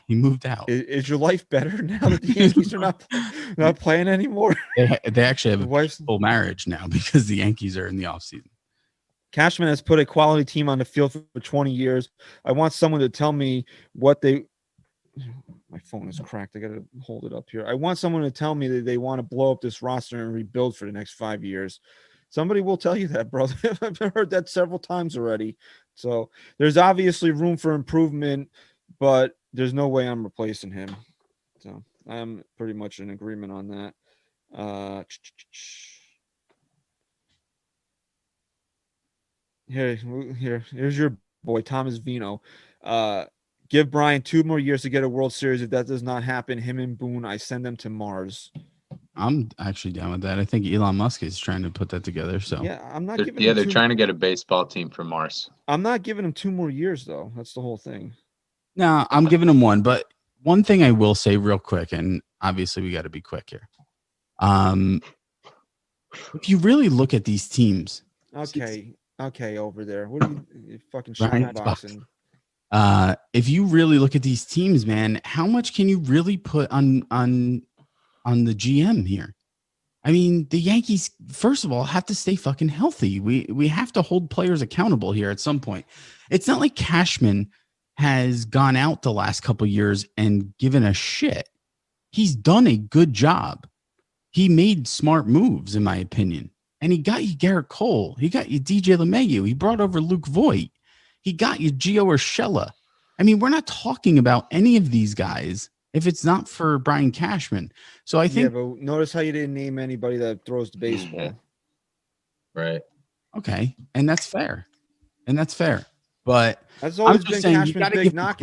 moved out. Is your life better now that the Yankees are not playing anymore? They actually have a full marriage now because the Yankees are in the offseason. Cashman has put a quality team on the field for 20 years. I want someone to tell me what they. My phone is cracked. I got to hold it up here. I want someone to tell me that they want to blow up this roster and rebuild for the next 5 years. Somebody will tell you that, brother. I've heard that several times already. So there's obviously room for improvement, but there's no way I'm replacing him. So I'm pretty much in agreement on that. Here's your boy, Thomas Vino. Give Brian 2 more years to get a World Series. If that does not happen, him and Boone, I send them to Mars. I'm actually down with that. I think Elon Musk is trying to put that together. So yeah, I'm not giving. Yeah, they're trying to get a baseball team from Mars. I'm not giving him 2 more years though. That's the whole thing. No, I'm giving him 1. But one thing I will say real quick, and obviously we got to be quick here. If you really look at these teams, okay, over there. What are you fucking boxing? If you really look at these teams, man, how much can you really put on the GM here? I mean, the Yankees, first of all, have to stay fucking healthy. We have to hold players accountable here at some point. It's not like Cashman has gone out the last couple of years and given a shit. He's done a good job. He made smart moves, in my opinion. And he got you Garrett Cole. He got you DJ LeMahieu. He brought over Luke Voigt. He got you Gio Urshela. I mean, we're not talking about any of these guys if it's not for Brian Cashman. So I think. Yeah, but notice how you didn't name anybody that throws the baseball. Right. Okay. And that's fair. But that's always been Cashman's big knock.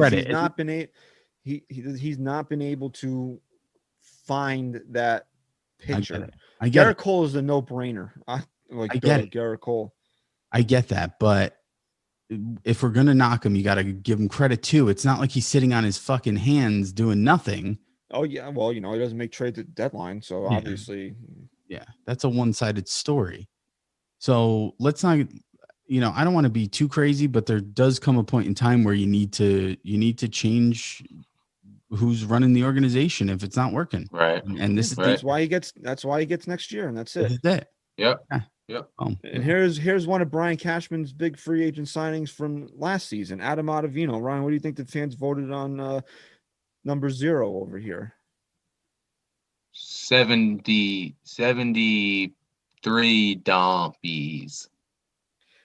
He's not been able to find that pitcher. I get Garrett it. Cole is a no-brainer. I get it. Garrett Cole. I get that, but if we're gonna knock him, you got to give him credit too. It's not like he's sitting on his fucking hands doing nothing. Oh yeah, well, he doesn't make trades at the deadline, so obviously, yeah, that's a one-sided story. So let's not, I don't want to be too crazy, but there does come a point in time where you need to change who's running the organization if it's not working. Right. And this is that's why he gets next year, and that's it. This is it. Yep. Yeah. Yep. And here's one of Brian Cashman's big free agent signings from last season, Adam Ottavino. Ryan, what do you think the fans voted on number 0 over here? 73 dumpies.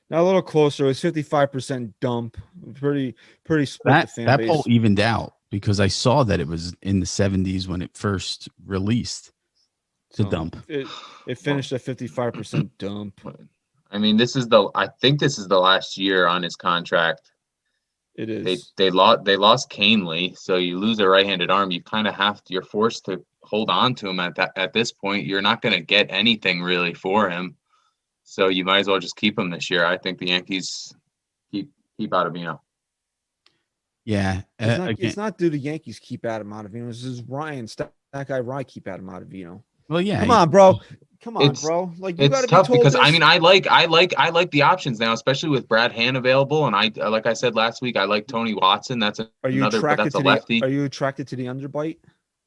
Now a little closer. It's 55% dump. Pretty split. That poll evened out because I saw that it was in the 70s when it first released. To dump. It finished at 55% dump. I mean, I think this is the last year on his contract. It is. They lost Canely, so you lose a right-handed arm. You kind of you're forced to hold on to him at this point. You're not going to get anything really for him, so you might as well just keep him this year. I think the Yankees keep Ottavino. Yeah, it's not due to Yankees keep Adam Ottavino. This is Ryan. That guy Ryan keep Adam Ottavino. Well, yeah. Come on, bro. Like you got to be told because this. I mean, I like the options now, especially with Brad Hand available, and I like I said last week, I like Tony Watson. That's a lefty. Are you attracted to the underbite?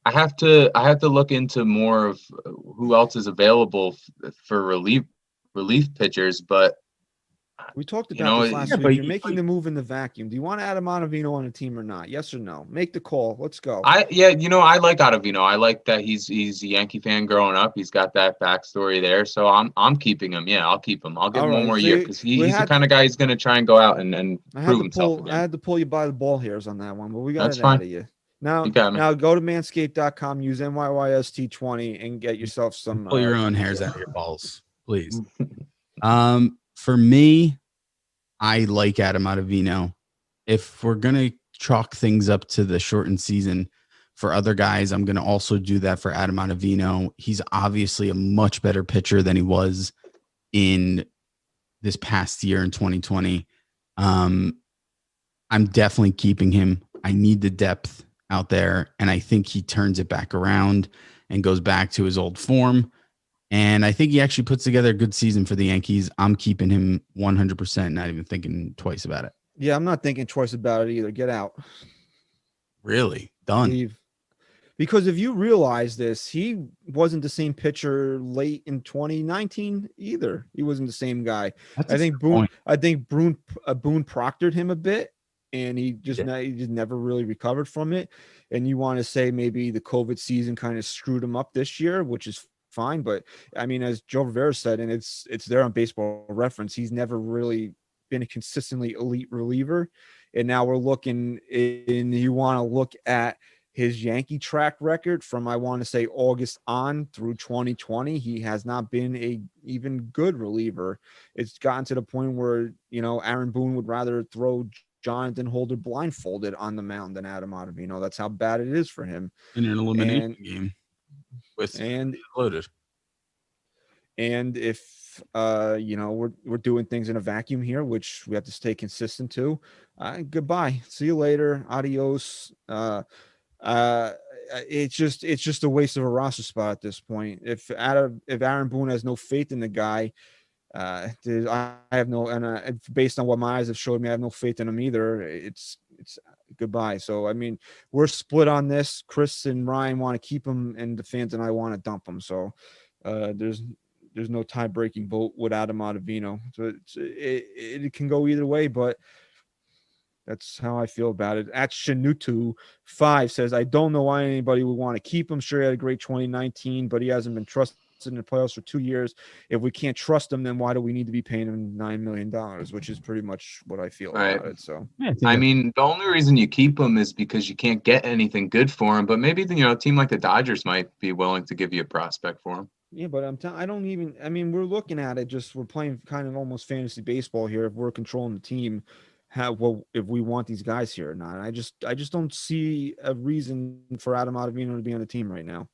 I have to look into more of who else is available for relief pitchers, but we talked about this last week. You're making the move in the vacuum. Do you want Adam Ottavino on a team or not? Yes or no? Make the call. Let's go. I like Ottavino. I like that he's a Yankee fan growing up. He's got that backstory there, so I'm keeping him. Yeah, I'll keep him. I'll give him one more year because he's the kind of guy who's going to try and go out and prove himself again. I had to pull you by the ball hairs on that one, but we got out of you. Now go to manscaped.com, use NYYST20 and get yourself some. Pull your own hairs out of your balls, please. For me, I like Adam Ottavino. If we're going to chalk things up to the shortened season, for other guys. I'm going to also do that for Adam Ottavino. He's obviously a much better pitcher than he was in this past year in 2020. I'm definitely keeping him. I need the depth out there, and I think he turns it back around and goes back to his old form. And I think he actually puts together a good season for the Yankees. I'm keeping him 100%, not even thinking twice about it. Yeah, I'm not thinking twice about it either. Get out. Really? Done. Leave. Because if you realize this, he wasn't the same pitcher late in 2019 either. He wasn't the same guy. I think Boone proctored him a bit, and he just never really recovered from it. And you want to say maybe the COVID season kind of screwed him up this year, which is fine. But I mean, as Joe Rivera said, and it's there on Baseball Reference, he's never really been a consistently elite reliever. And now we're looking in, you want to look at his Yankee track record from, I want to say, August on through 2020. He has not been a even good reliever. It's gotten to the point where, Aaron Boone would rather throw Jonathan Holder blindfolded on the mound than Adam Ottavino. That's how bad it is for him. In an elimination game loaded. And if we're doing things in a vacuum here, which we have to stay consistent to, goodbye, see you later, adios. It's just a waste of a roster spot at this point. If Aaron Boone has no faith in the guy, I have no, and based on what my eyes have showed me, I have no faith in him either. It's goodbye. So I mean, we're split on this. Chris and Ryan want to keep him, and the fans and I want to dump him. So there's no tie-breaking vote with Adam Ottavino. So it can go either way, but that's how I feel about it. At Shanutu5 says, I don't know why anybody would want to keep him. Sure, he had a great 2019, but he hasn't been trusted in the playoffs for 2 years. If we can't trust him, then why do we need to be paying him $9 million, which is pretty much what I feel about it. So, I mean, the only reason you keep him is because you can't get anything good for him. But maybe, a team like the Dodgers might be willing to give you a prospect for him. Yeah, but we're looking at it, we're playing kind of almost fantasy baseball here. If we're controlling the team, if we want these guys here or not. I just don't see a reason for Adam Ottavino to be on the team right now.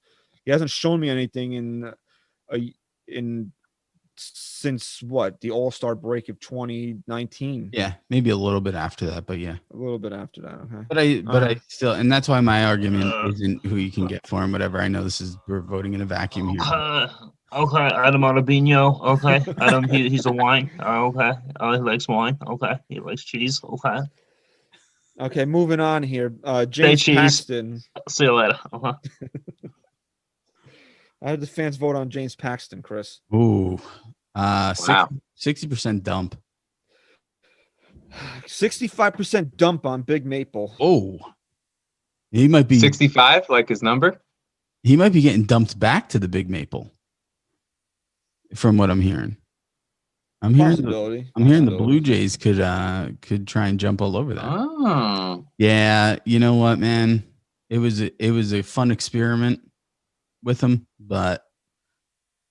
He hasn't shown me anything since the All-Star break of 2019. Yeah, maybe a little bit after that, but yeah, a little bit after that. Okay, but I still, and that's why my argument isn't who you can get for him. Whatever. I know we're voting in a vacuum here. Okay, Adam Ottavino. Okay, Adam, he's a wine. Okay, he likes wine. Okay, he likes cheese. Okay, moving on here. James Paxton. See you later. I had the fans vote on James Paxton, Chris. Ooh, 60% dump. 65% dump on Big Maple. Oh, he might be 65, like his number. He might be getting dumped back to the Big Maple. From what I'm hearing, I'm hearing the Blue Jays could try and jump all over that. Oh, yeah. You know what, man? It was a fun experiment with him, but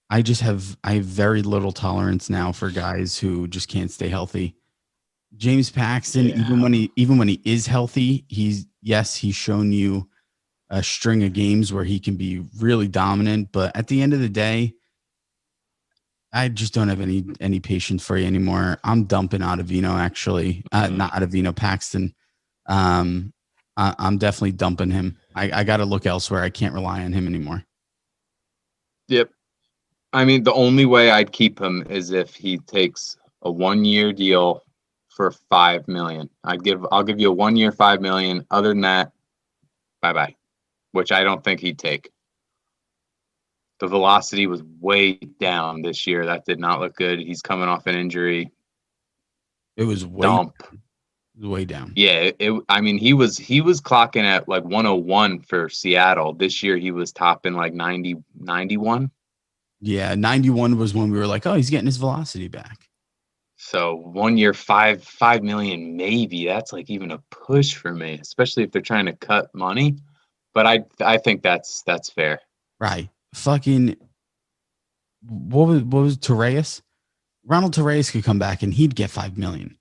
I have very little tolerance now for guys who just can't stay healthy. James Paxton, even when he is healthy, he's shown you a string of games where he can be really dominant, but at the end of the day, I just don't have any patience for you anymore. I'm dumping Ottavino, actually. Not Ottavino, Paxton. I'm definitely dumping him. I got to look elsewhere. I can't rely on him anymore. Yep. I mean, the only way I'd keep him is if he takes a 1-year deal for $5 million. I'll give you a 1-year $5 million. Other than that, bye-bye. Which I don't think he'd take. The velocity was way down this year. That did not look good. He's coming off an injury. It was way down. Yeah, he was clocking at like 101 for Seattle. This year he was topping like 90, 91. Yeah, 91 was when we were like, oh, he's getting his velocity back. So 1 year, $5 million, maybe that's like even a push for me, especially if they're trying to cut money. But I think that's fair. Right. Fucking what was Torreyes? Ronald Torreyes could come back and he'd get $5 million.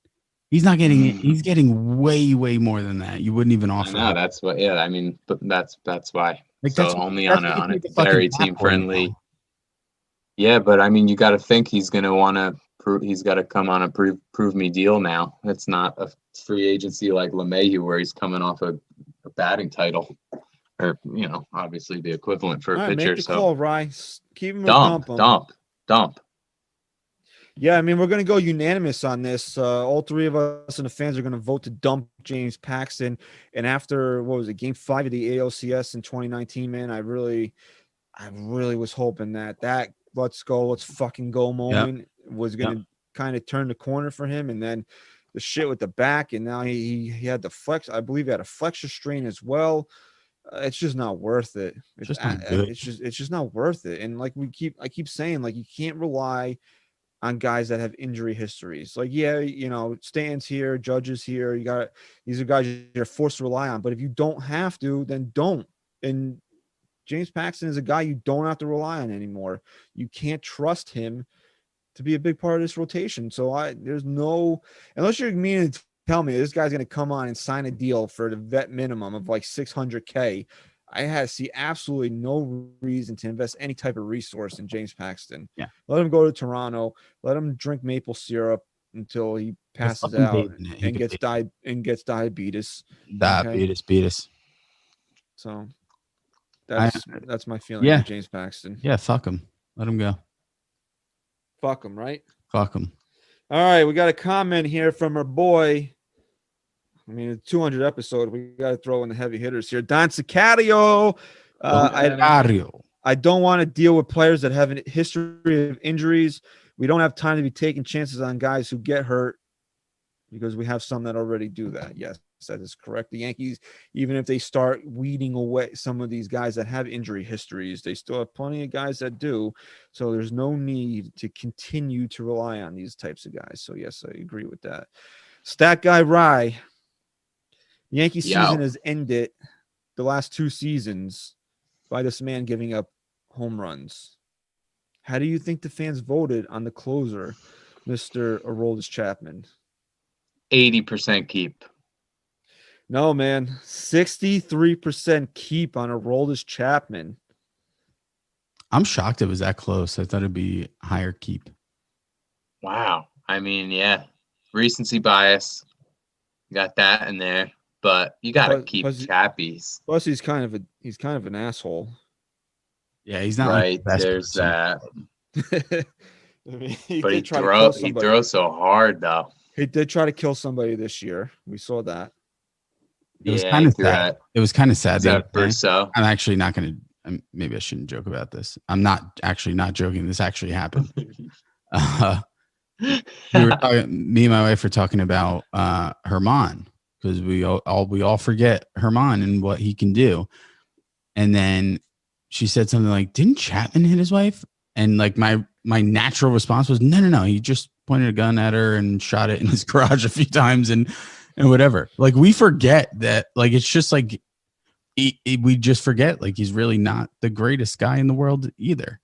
He's not getting it. He's getting way more than that. You wouldn't even offer. No, that's what. Yeah, I mean, but that's why. Like, so that's only that's on what a you fucking very tap team for you friendly. now. Yeah, but I mean, you got to think he's going to want to prove. He's got to come on a prove me deal now. It's not a free agency like LeMahieu where he's coming off a batting title, or obviously the equivalent for a pitcher. Make the call, Rice. Keep him or dump. Yeah, I mean, we're going to go unanimous on this. All three of us and the fans are going to vote to dump James Paxton. And after, what was it, Game 5 of the ALCS in 2019, man, I really was hoping that let's fucking go moment was going to kind of turn the corner for him. And then the shit with the back, and now he had the flex. I believe he had a flexor strain as well. It's just not worth it. It's just not worth it. And like I keep saying, like, you can't rely on guys that have injury histories. Like, Stan's here, Judge's here. These are guys you're forced to rely on. But if you don't have to, then don't. And James Paxton is a guy you don't have to rely on anymore. You can't trust him to be a big part of this rotation. So unless you're meaning to tell me this guy's going to come on and sign a deal for the vet minimum of like $600K, I had to see absolutely no reason to invest any type of resource in James Paxton. Yeah. Let him go to Toronto. Let him drink maple syrup until he passes out and gets diabetes. Diabetes. So that's my feeling on James Paxton. Yeah, fuck him. Let him go. Fuck him, right? Fuck him. All right, we got a comment here from our boy. I mean, the 200 episode, we got to throw in the heavy hitters here. Don Sicario. I don't want to deal with players that have a history of injuries. We don't have time to be taking chances on guys who get hurt because we have some that already do that. Yes, that is correct. The Yankees, even if they start weeding away some of these guys that have injury histories, they still have plenty of guys that do. So there's no need to continue to rely on these types of guys. So, yes, I agree with that. Stat Guy Rye. Yankee season has ended the last 2 seasons by this man giving up home runs. How do you think the fans voted on the closer, Mr. Aroldis Chapman? 80% keep. No, man. 63% keep on Aroldis Chapman. I'm shocked it was that close. I thought it'd be higher keep. Wow. I mean, yeah. Recency bias. Got that in there. But you gotta keep Chappies. Plus, he's kind of an asshole. Yeah, he's not right. Like the best There's person. that. I mean, but he throws so hard though. He did try to kill somebody this year. We saw that. It was kind of sad. It was kind of sad. So I'm actually not going to. Maybe I shouldn't joke about this. I'm not joking. This actually happened. Me and my wife were talking about Herman. Because we all forget Herman and what he can do. And then she said something like, didn't Chapman hit his wife? And like my natural response was, no. He just pointed a gun at her and shot it in his garage a few times and whatever. Like, we forget that, like, it's just like, we just forget, like, he's really not the greatest guy in the world either.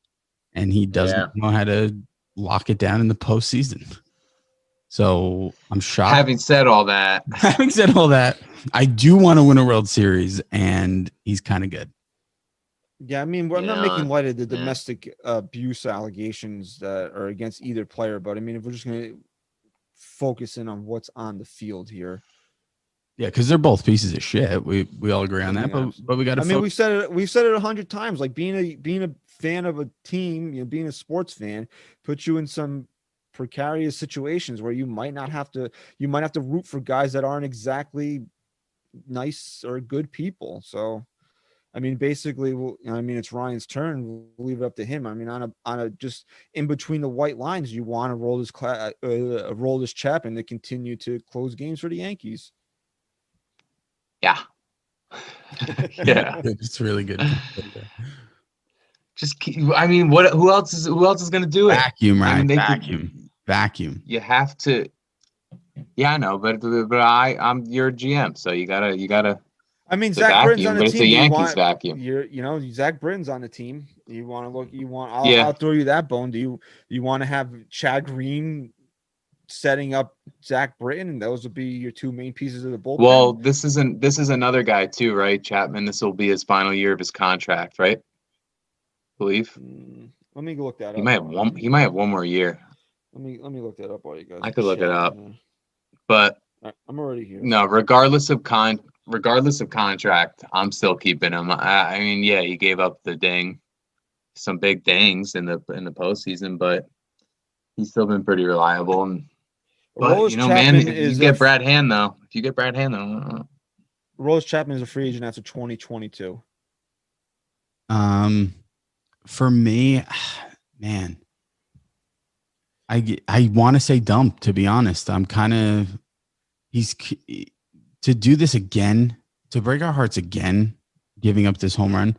And he doesn't know how to lock it down in the postseason. So I'm shocked. Having said all that, I do want to win a World Series, and he's kind of good. Yeah, I mean, I'm not making light of the domestic abuse allegations that are against either player, but I mean, if we're just going to focus in on what's on the field here. Yeah, because they're both pieces of shit. We all agree on that, but we got to. I mean, we've said it 100 times. Like, being a fan of a team, being a sports fan, puts you in some precarious situations where you might have to root for guys that aren't exactly nice or good people. So, I mean, basically, it's Ryan's turn. We'll leave it up to him. I mean, on a just in between the white lines, you want to roll this Chapman to continue to close games for the Yankees. Yeah. Yeah. It's really good. Just, I mean, who else is going to do it? Vacuum, right? I mean, vacuum. You have to. Yeah, I know, but I'm your GM, so you gotta. I mean, Zach Britton's on the team. It's a Yankees vacuum. Zach Britton's on the team. You want to look? I'll throw you that bone. Do you want to have Chad Green setting up Zach Britton, and those would be your two main pieces of the bullpen. Well, this is another guy too, right? Chapman. This will be his final year of his contract, right? I believe. Let me look that up. He might have one more year. Let me look that up while you guys. I could look it up, but I'm already here. No, regardless of contract, I'm still keeping him. I mean, yeah, he gave up some big dings in the postseason, but he's still been pretty reliable. And but man, if you get Brad Hand though, Rose Chapman is a free agent after 2022. For me, man, I want to say dump, to be honest. I'm kind of to do this again, to break our hearts again, giving up this home run.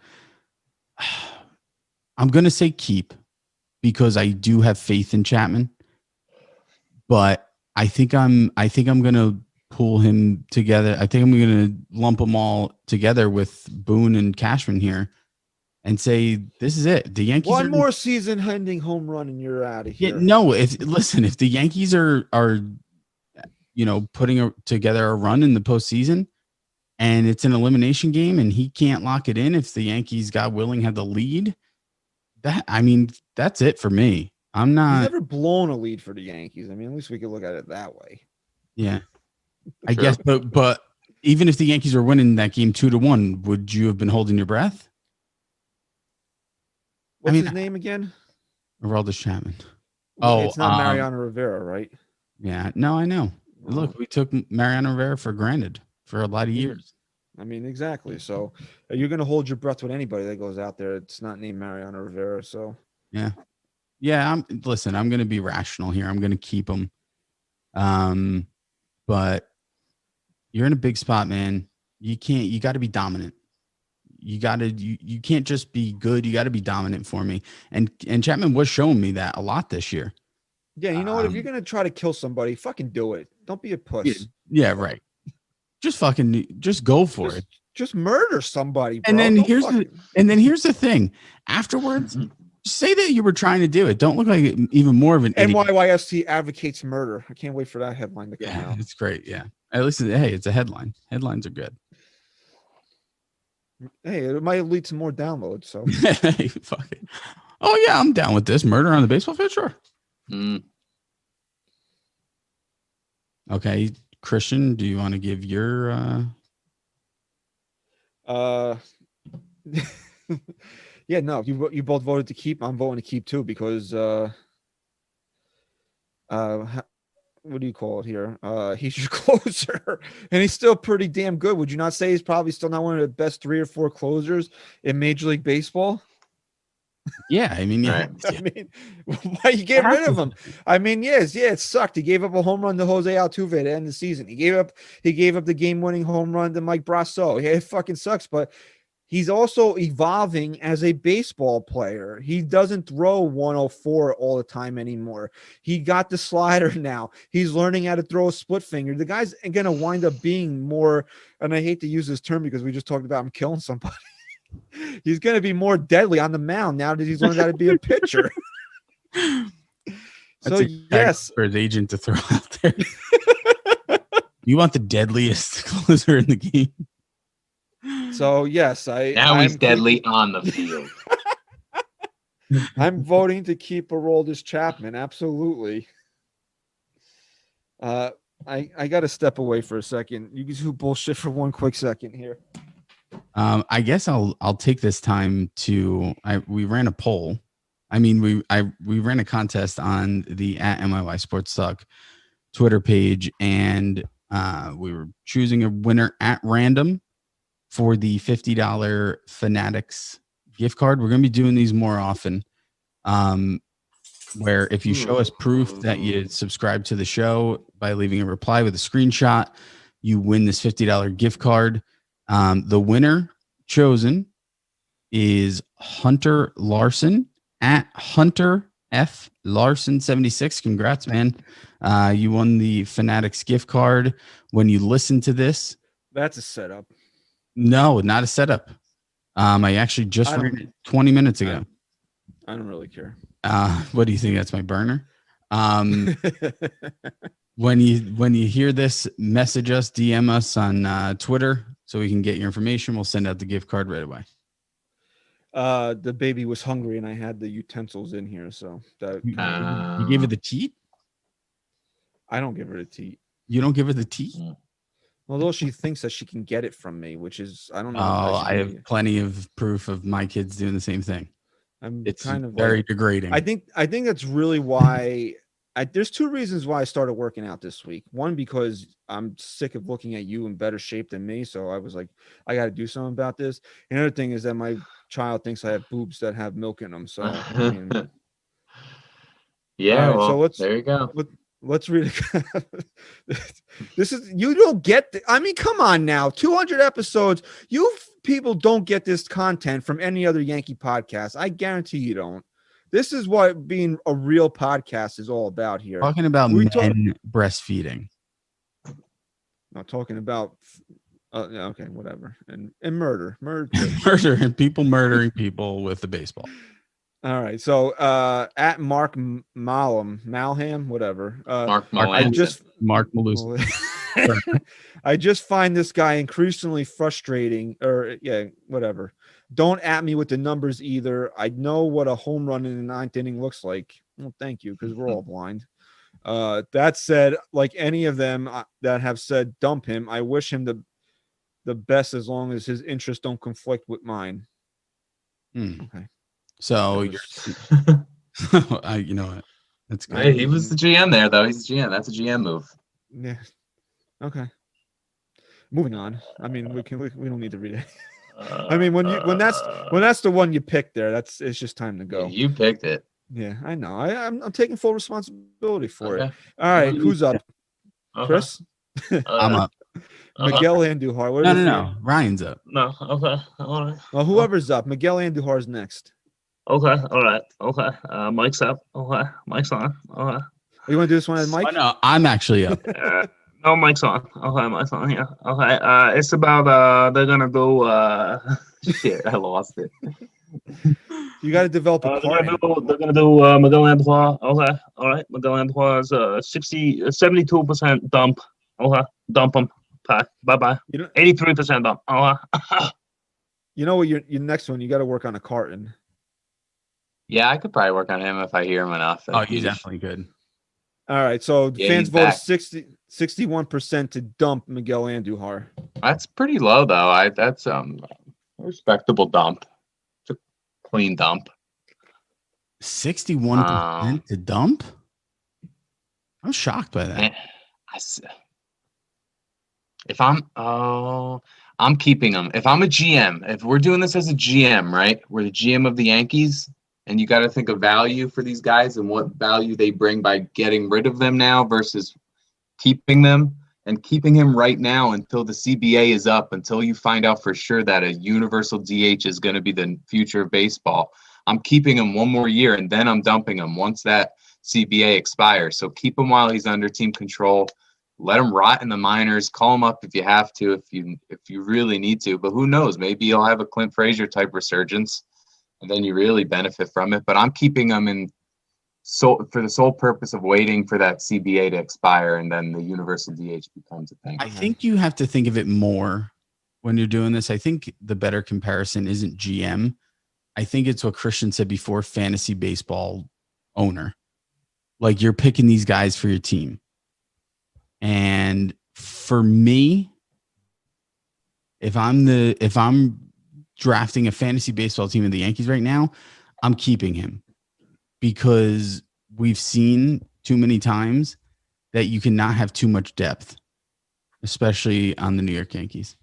I'm going to say keep because I do have faith in Chapman, but I think I'm going to pull him together. I think I'm going to lump them all together with Boone and Cashman here and say, this is it. The Yankees one more season-ending home run and you're out of here. Yeah, no, if the Yankees are putting together a run in the postseason and it's an elimination game and he can't lock it in, if the Yankees, God willing, have the lead, that's it for me. He's never blown a lead for the Yankees. I mean, at least we could look at it that way. Yeah. I guess, but even if the Yankees were winning that game 2-1, would you have been holding your breath? What's his name again? Aroldis Chapman. It's not Mariano Rivera, right? Yeah. No, I know. Look, we took Mariano Rivera for granted for a lot of years. I mean, exactly. So you're going to hold your breath with anybody that goes out there. It's not named Mariano Rivera. So yeah. I'm going to be rational here. I'm going to keep him. But you're in a big spot, man. You got to be dominant. You can't just be good. You got to be dominant for me. And Chapman was showing me that a lot this year. Yeah. You know what? If you're going to try to kill somebody, fucking do it. Don't be a puss. Yeah, right. Just go for it. Just murder somebody, bro. And then here's the thing. Afterwards, say that you were trying to do it. Don't look like even more of an idiot. NYYST advocates murder. I can't wait for that headline to come out. It's great. Yeah. At least, hey, it's a headline. Headlines are good. Hey, it might lead to more downloads. So, hey, fuck it. Oh yeah, I'm down with this. Murder on the baseball field, sure. Okay, Christian, do you want to give your? Yeah, no. You both voted to keep. I'm voting to keep too because what do you call it here? He's your closer, and he's still pretty damn good. Would you not say he's probably still not one of the best 3 or 4 closers in Major League Baseball? Yeah, I mean, yeah. I mean, why you get rid of him? I mean, yes, it sucked. He gave up a home run to Jose Altuve at the end of the season. He gave up the game-winning home run to Mike Brasso. Yeah, it fucking sucks, but he's also evolving as a baseball player. He doesn't throw 104 all the time anymore. He got the slider now. He's learning how to throw a split finger. The guy's going to wind up being more, and I hate to use this term because we just talked about him killing somebody. He's going to be more deadly on the mound now that he's learned how to be a pitcher. So, yes. For his agent to throw out there. You want the deadliest closer in the game. So yes, he's deadly on the field. I'm voting to keep Aroldis Chapman. Absolutely. I got to step away for a second. You can do bullshit for one quick second here. I guess I'll take this time we ran a poll. I mean, we ran a contest on the @NYYSportsTalk Twitter page, and we were choosing a winner at random for the $50 Fanatics gift card. We're going to be doing these more often, where if you show us proof that you subscribe to the show by leaving a reply with a screenshot, you win this $50 gift card. The winner chosen is Hunter Larson at Hunter F Larson 76. Congrats, man. You won the Fanatics gift card. When you listen to this, that's a setup. No, not a setup. I actually just ran it 20 minutes ago. I don't really care. What do you think? That's my burner. When you hear this, message us, DM us on Twitter so we can get your information. We'll send out the gift card right away. The baby was hungry and I had the utensils in here, so that you gave her the teat? I don't give her the teat. You don't give her the teat? Although she thinks that she can get it from me, which is I don't know. Oh, I have plenty of proof of my kids doing the same thing. It's kind of very degrading. I think that's really why there's two reasons why I started working out this week. One, because I'm sick of looking at you in better shape than me. So I was like, I got to do something about this. Another thing is that my child thinks I have boobs that have milk in them. So, I mean, yeah, right, well, so there you go. Let's read it. This is, you don't get, I mean, come on now, 200 episodes. You people don't get this content from any other Yankee podcast. I guarantee you don't. This is what being a real podcast is all about here. Talking about men breastfeeding. Not talking about, okay, whatever. And murder. Murder and people murdering people with the baseball. All right. So at Mark Malham, whatever. Mark Malham. Mark Malus. I just find this guy increasingly frustrating, or yeah, whatever. Don't at me with the numbers either. I know what a home run in the ninth inning looks like. Well, thank you, because we're all blind. That said, like any of them that have said dump him, I wish him the best as long as his interests don't conflict with mine. Okay. So you know what? That's good. Hey, he was the GM there, though. He's the GM. That's a GM move. Yeah. Okay. Moving on. I mean, we don't need to read it. I mean, when that's the one you picked there, it's just time to go. Yeah, you picked it. Yeah, I know. I'm taking full responsibility for it. All right, who's up? Chris? I'm up. Miguel Andujar. No. Ryan's up. No. Okay. All right. Well, whoever's up. Miguel Andujar's next. Okay. All right. Okay. Mike's up. Okay. Mike's on. Okay. You want to do this one as Mike? Oh, no, I'm actually up. No, Mike's on. Okay, Mike's on here. Okay. It's about they're gonna do shit. I lost it. You got to develop a they're gonna do Miguel Andujar. Okay. All right. Miguel Andujar's 72% dump. Okay. Dump him. Pack. Bye. 83% dump. Okay. You know what? Your next one, you got to work on a Carton. Yeah, I could probably work on him if I hear him enough. Oh, he's definitely good. All right, so fans voted 61% to dump Miguel Andujar. That's pretty low, though. That's a respectable dump. It's a clean dump. 61% to dump? I'm shocked by that. If I'm keeping him. If I'm a GM, if we're doing this as a GM, right? We're the GM of the Yankees. And you got to think of value for these guys and what value they bring by getting rid of them now versus keeping them, and keeping him right now until the CBA is up, until you find out for sure that a universal DH is going to be the future of baseball. I'm keeping him one more year and then I'm dumping him once that CBA expires. So keep him while he's under team control. Let him rot in the minors. Call him up if you have to, if you really need to. But who knows? Maybe you'll have a Clint Frazier type resurgence. And then you really benefit from it. But I'm keeping them for the sole purpose of waiting for that CBA to expire, and then the universal DH becomes a thing. I think you have to think of it more when you're doing this. I think the better comparison isn't GM. I think it's what Christian said before, fantasy baseball owner. Like, you're picking these guys for your team. And for me, if I'm drafting a fantasy baseball team in the Yankees right now, I'm keeping him, because we've seen too many times that you cannot have too much depth, especially on the New York Yankees.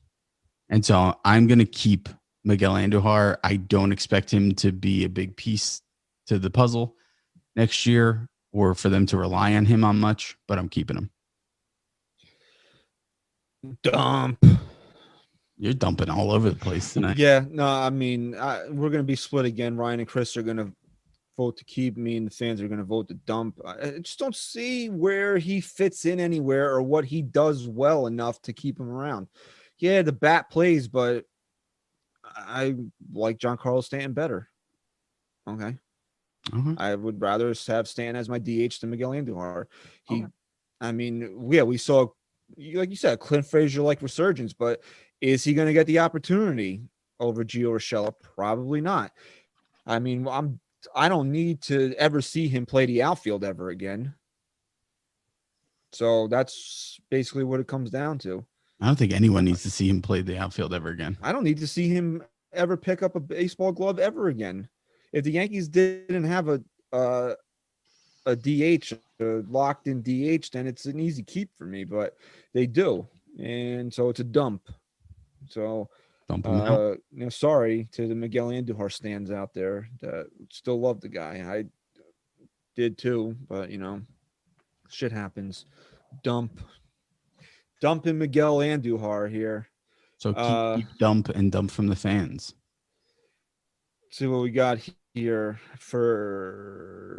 And so I'm going to keep Miguel Andujar. I don't expect him to be a big piece to the puzzle next year or for them to rely on him on much, but I'm keeping him. Dump. You're dumping all over the place tonight. Yeah, no, I mean, we're going to be split again. Ryan and Chris are going to vote to keep. Me and the fans are going to vote to dump. I just don't see where he fits in anywhere or what he does well enough to keep him around. Yeah, the bat plays, but I like Giancarlo Stanton better. Okay. I would rather have Stan as my DH than Miguel Andujar. I mean, yeah, we saw, like you said, Clint Frazier like resurgence, but is he going to get the opportunity over Gio Urshela? Probably not. I mean, I don't need to ever see him play the outfield ever again. So that's basically what it comes down to. I don't think anyone needs to see him play the outfield ever again. I don't need to see him ever pick up a baseball glove ever again. If the Yankees didn't have a DH, a locked in DH, then it's an easy keep for me, but they do. And so it's a dump. So, sorry to the Miguel Andujar stands out there that still love the guy. I did too, but shit happens. Dumping Miguel Andujar here. So keep dump and dump from the fans. See what we got here for.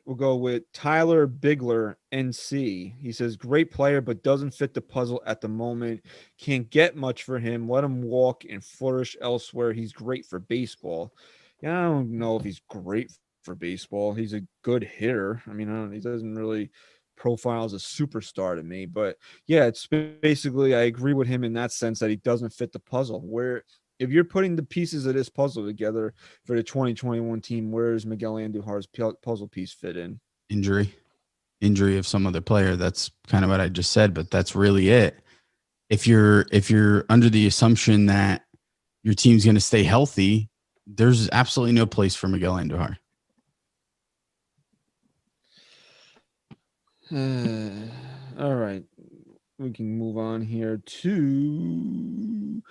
We'll go with Tyler Bigler, NC. He says, great player, but doesn't fit the puzzle at the moment. Can't get much for him. Let him walk and flourish elsewhere. He's great for baseball. Yeah, I don't know if he's great for baseball. He's a good hitter. I mean, he doesn't really profile as a superstar to me. But, yeah, it's basically I agree with him in that sense that he doesn't fit the puzzle. Where if you're putting the pieces of this puzzle together for the 2021 team, where does Miguel Andujar's puzzle piece fit in? Injury of some other player. That's kind of what I just said, but that's really it. If you're under the assumption that your team's going to stay healthy, there's absolutely no place for Miguel Andujar. All right. We can move on here to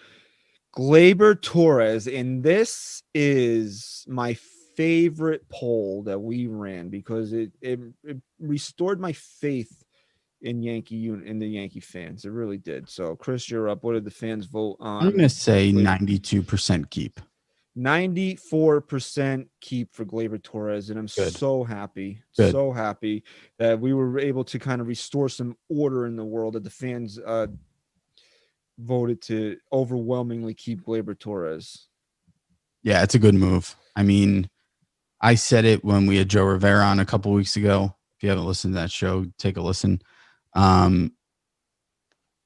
Gleyber Torres, and this is my favorite poll that we ran because it restored my faith in the Yankee fans. It really did. So, Chris, you're up. What did the fans vote on? I'm going to say 92% keep. 94% keep for Gleyber Torres, and I'm so happy that we were able to kind of restore some order in the world, that the fans voted to overwhelmingly keep Gleyber Torres. Yeah, it's a good move. I mean, I said it when we had Joe Rivera on a couple of weeks ago. If you haven't listened to that show, take a listen.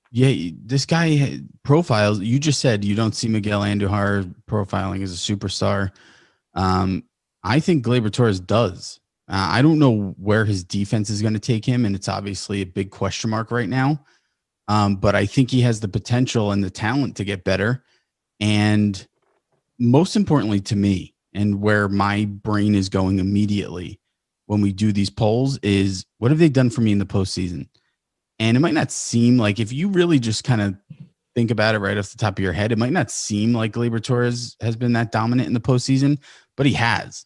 Yeah, this guy profiles. You just said you don't see Miguel Andujar profiling as a superstar. I think Gleyber Torres does. I don't know where his defense is going to take him, and it's obviously a big question mark right now. But I think he has the potential and the talent to get better. And most importantly to me, and where my brain is going immediately when we do these polls, is what have they done for me in the postseason? And it might not seem like, if you really just kind of think about it right off the top of your head, it might not seem like Gleyber Torres has been that dominant in the postseason, but he has.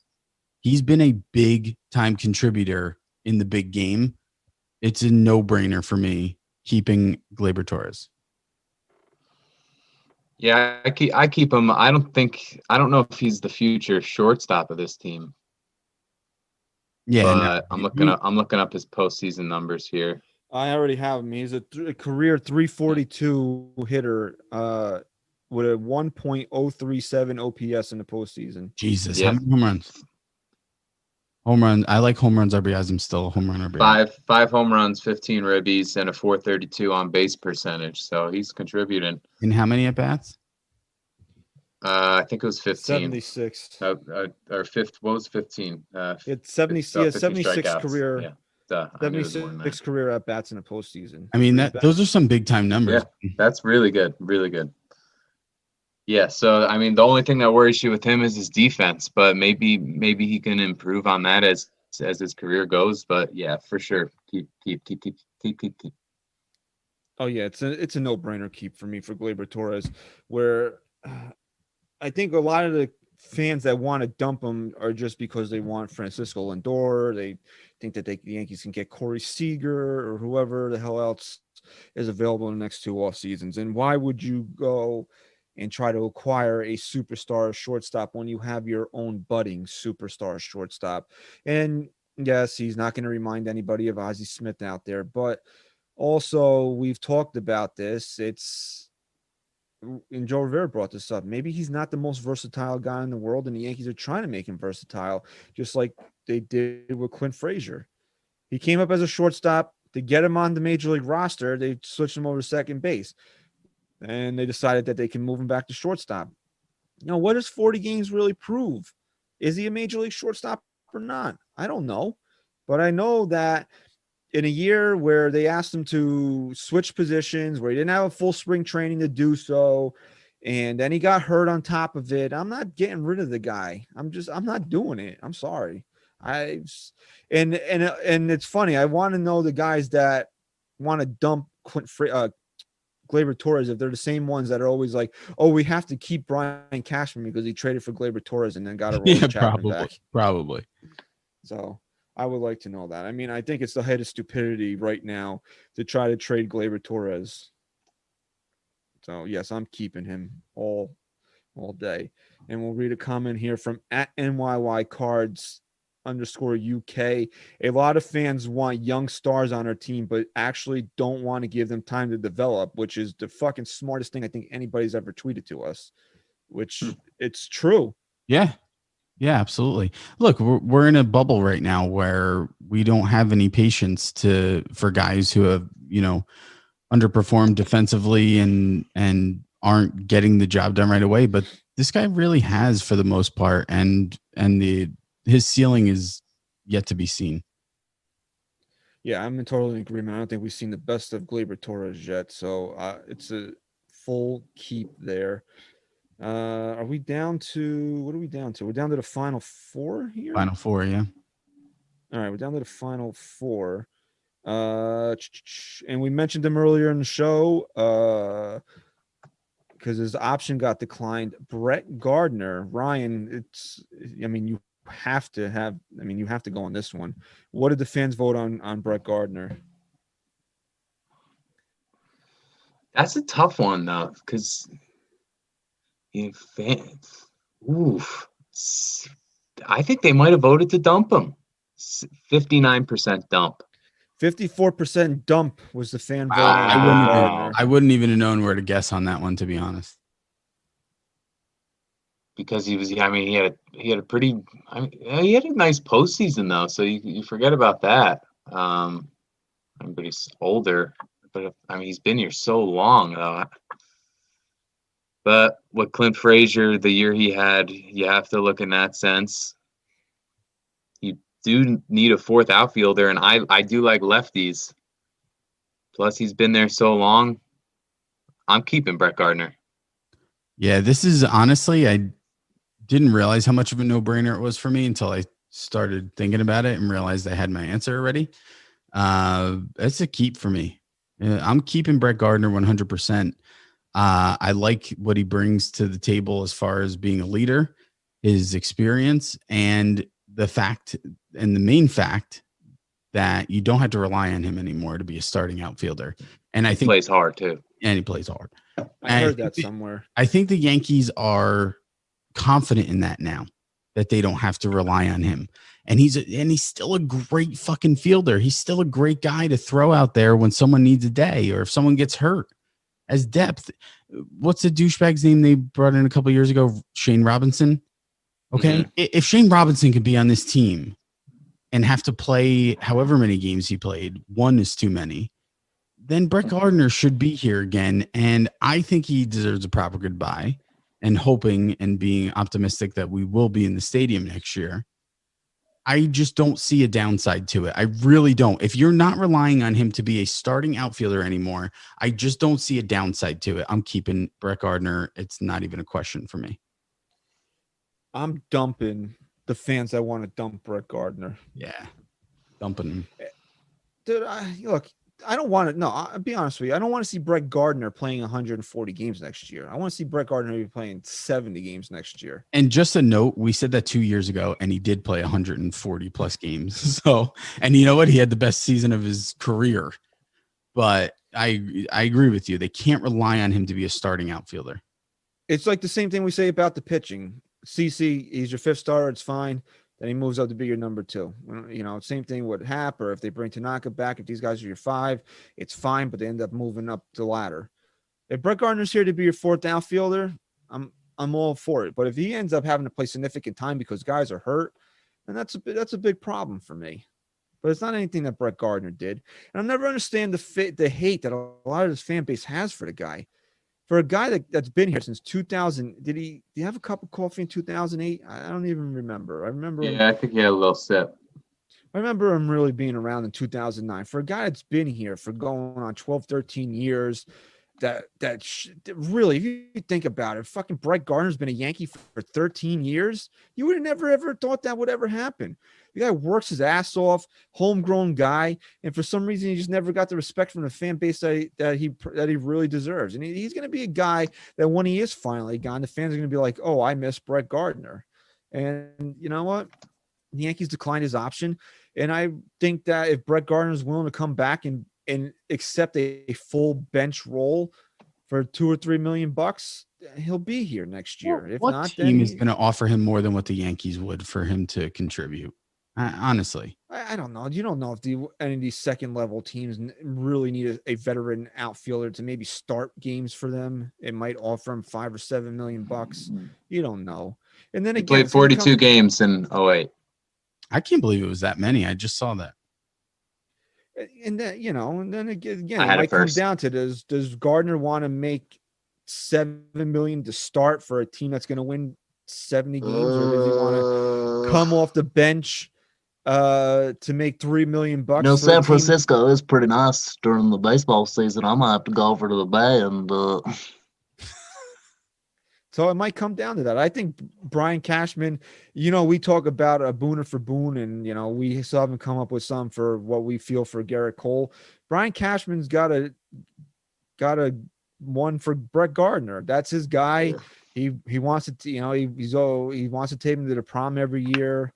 He's been a big time contributor in the big game. It's a no-brainer for me keeping Gleyber Torres. Yeah, I keep him. I don't know if he's the future shortstop of this team. Yeah, I'm looking up his postseason numbers here. I already have him. He's a career 342 hitter with a 1.037 OPS in the postseason. Jesus, yeah. How many home runs? Home run. I like home runs RBIs. I'm still a home run RBI. Five home runs, 15 ribbies, and a 432 on base percentage. So he's contributing. In how many at bats? I think it was 15. 76. Or fifth. What was 15? It's 76 career. Yeah. 76 career at bats in the postseason. I mean, those are some big time numbers. Yeah, that's really good. Really good. Yeah. So, I mean, the only thing that worries you with him is his defense, but maybe he can improve on that as his career goes. But yeah, for sure. Keep. Oh yeah. It's a no-brainer keep for me for Gleyber Torres, where I think a lot of the fans that want to dump him are just because they want Francisco Lindor. They think that the Yankees can get Corey Seager or whoever the hell else is available in the next 2 off seasons. And why would you go and try to acquire a superstar shortstop when you have your own budding superstar shortstop? And yes, he's not going to remind anybody of Ozzie Smith out there, but also we've talked about this. and Joe Rivera brought this up. Maybe he's not the most versatile guy in the world, and the Yankees are trying to make him versatile, just like they did with Clint Frazier. He came up as a shortstop. To get him on the major league roster, they switched him over to second base, and they decided that they can move him back to shortstop. What does 40 games really prove? Is he a major league shortstop or not? I don't know, but I know that in a year where they asked him to switch positions, where he didn't have a full spring training to do so, and then he got hurt on top of it, I'm not getting rid of the guy. I'm not doing it. I'm sorry. And it's funny. I want to know the guys that want to dump Gleyber Torres, if they're the same ones that are always like, oh, we have to keep Brian Cashman because he traded for Gleyber Torres and then got a Roy Chapman back. Probably. So I would like to know that. I mean, I think it's the head of stupidity right now to try to trade Gleyber Torres. So yes, I'm keeping him all day. And we'll read a comment here from @NYY_Cards_UK. A lot of fans want young stars on our team, but actually don't want to give them time to develop, which is the fucking smartest thing I think anybody's ever tweeted to us, which it's true. Yeah. Yeah, absolutely. Look, we're in a bubble right now where we don't have any patience for guys who have, underperformed defensively and aren't getting the job done right away. But this guy really has for the most part, and his ceiling is yet to be seen. Yeah, I'm in total agreement. I don't think we've seen the best of Gleyber Torres yet, so it's a full keep there. Are we down to what are we down to? We're down to the final four here. Final four, yeah. All right, we're down to the final four. And we mentioned him earlier in the show because his option got declined. Brett Gardner, Ryan. You have to go on this one. What did the fans vote on Brett Gardner? That's a tough one though, because fans. Oof. I think they might have voted to dump him. 59% dump. 54% dump was the fan vote. I wouldn't even have known where to guess on that one, to be honest. Because he had a pretty, he had a nice postseason though, so you forget about that. But he's older, but he's been here so long though. But with Clint Frazier, the year he had, you have to look in that sense. You do need a fourth outfielder, and I do like lefties. Plus, he's been there so long. I'm keeping Brett Gardner. Yeah, this is honestly, I didn't realize how much of a no-brainer it was for me until I started thinking about it and realized I had my answer already. It's a keep for me. I'm keeping Brett Gardner 100%. I like what he brings to the table as far as being a leader, his experience, and the main fact that you don't have to rely on him anymore to be a starting outfielder. And I think he plays hard too. And he plays hard. I heard that somewhere. I think the Yankees are confident in that now, that they don't have to rely on him. And he's still a great fucking fielder. He's still a great guy to throw out there when someone needs a day or if someone gets hurt. As depth, what's the douchebag's name they brought in a couple of years ago? Shane Robinson. Okay, If Shane Robinson could be on this team and have to play however many games he played, one is too many, then Brett Gardner should be here again. And I think he deserves a proper goodbye, and hoping and being optimistic that we will be in the stadium next year. I just don't see a downside to it. I really don't. If you're not relying on him to be a starting outfielder anymore, I just don't see a downside to it. I'm keeping Brett Gardner. It's not even a question for me. I'm dumping the fans that want to dump Brett Gardner. Yeah. Dumping him. Dude, I don't want to. No, I'll be honest with you. I don't want to see Brett Gardner playing 140 games next year. I want to see Brett Gardner be playing 70 games next year. And just a note, we said that 2 years ago, and he did play 140 plus games. So, and you know what? He had the best season of his career. But I agree with you. They can't rely on him to be a starting outfielder. It's like the same thing we say about the pitching. CC, he's your fifth starter. It's fine. Then he moves up to be your number two. Same thing with Happ, or if they bring Tanaka back, if these guys are your five, it's fine, but they end up moving up the ladder. If Brett Gardner's here to be your fourth outfielder, I'm all for it. But if he ends up having to play significant time because guys are hurt, then that's a big problem for me. But it's not anything that Brett Gardner did. And I'll never understand the hate that a lot of this fan base has for the guy. For a guy that's been here since 2000, did he have a cup of coffee in 2008? I don't even remember. I remember. Yeah, I think he had a little sip. I remember him really being around in 2009. For a guy that's been here for going on 12, 13 years, that really, if you think about it, fucking Brett Gardner's been a Yankee for 13 years. You would have never ever thought that would ever happen. The guy works his ass off, homegrown guy, and for some reason he just never got the respect from the fan base that he really deserves. And he's going to be a guy that when he is finally gone, the fans are going to be like, "Oh, I miss Brett Gardner." And you know what? The Yankees declined his option, and I think that if Brett Gardner is willing to come back and accept a full bench role for $2 or $3 million, he'll be here next year. If what not, team then is going to offer him more than what the Yankees would for him to contribute? Honestly, I don't know. You don't know if any of these second level teams really need a veteran outfielder to maybe start games for them. It might offer him $5 or $7 million. You don't know. And then He again, played 42 games in 08. I can't believe it was that many. I just saw that. And then, and then again, it had might it come first. down to does Gardner want to make $7 million to start for a team that's going to win 70 games, or does he want to come off the bench to make $3 million? San Francisco is pretty nice during the baseball season. I might have to go over to the Bay and. So it might come down to that. I think Brian Cashman, we talk about a booner for Boone, and, we still haven't come up with some for what we feel for Garrett Cole. Brian Cashman's got a one for Brett Gardner. That's his guy. Yeah. He wants to, he wants to take him to the prom every year,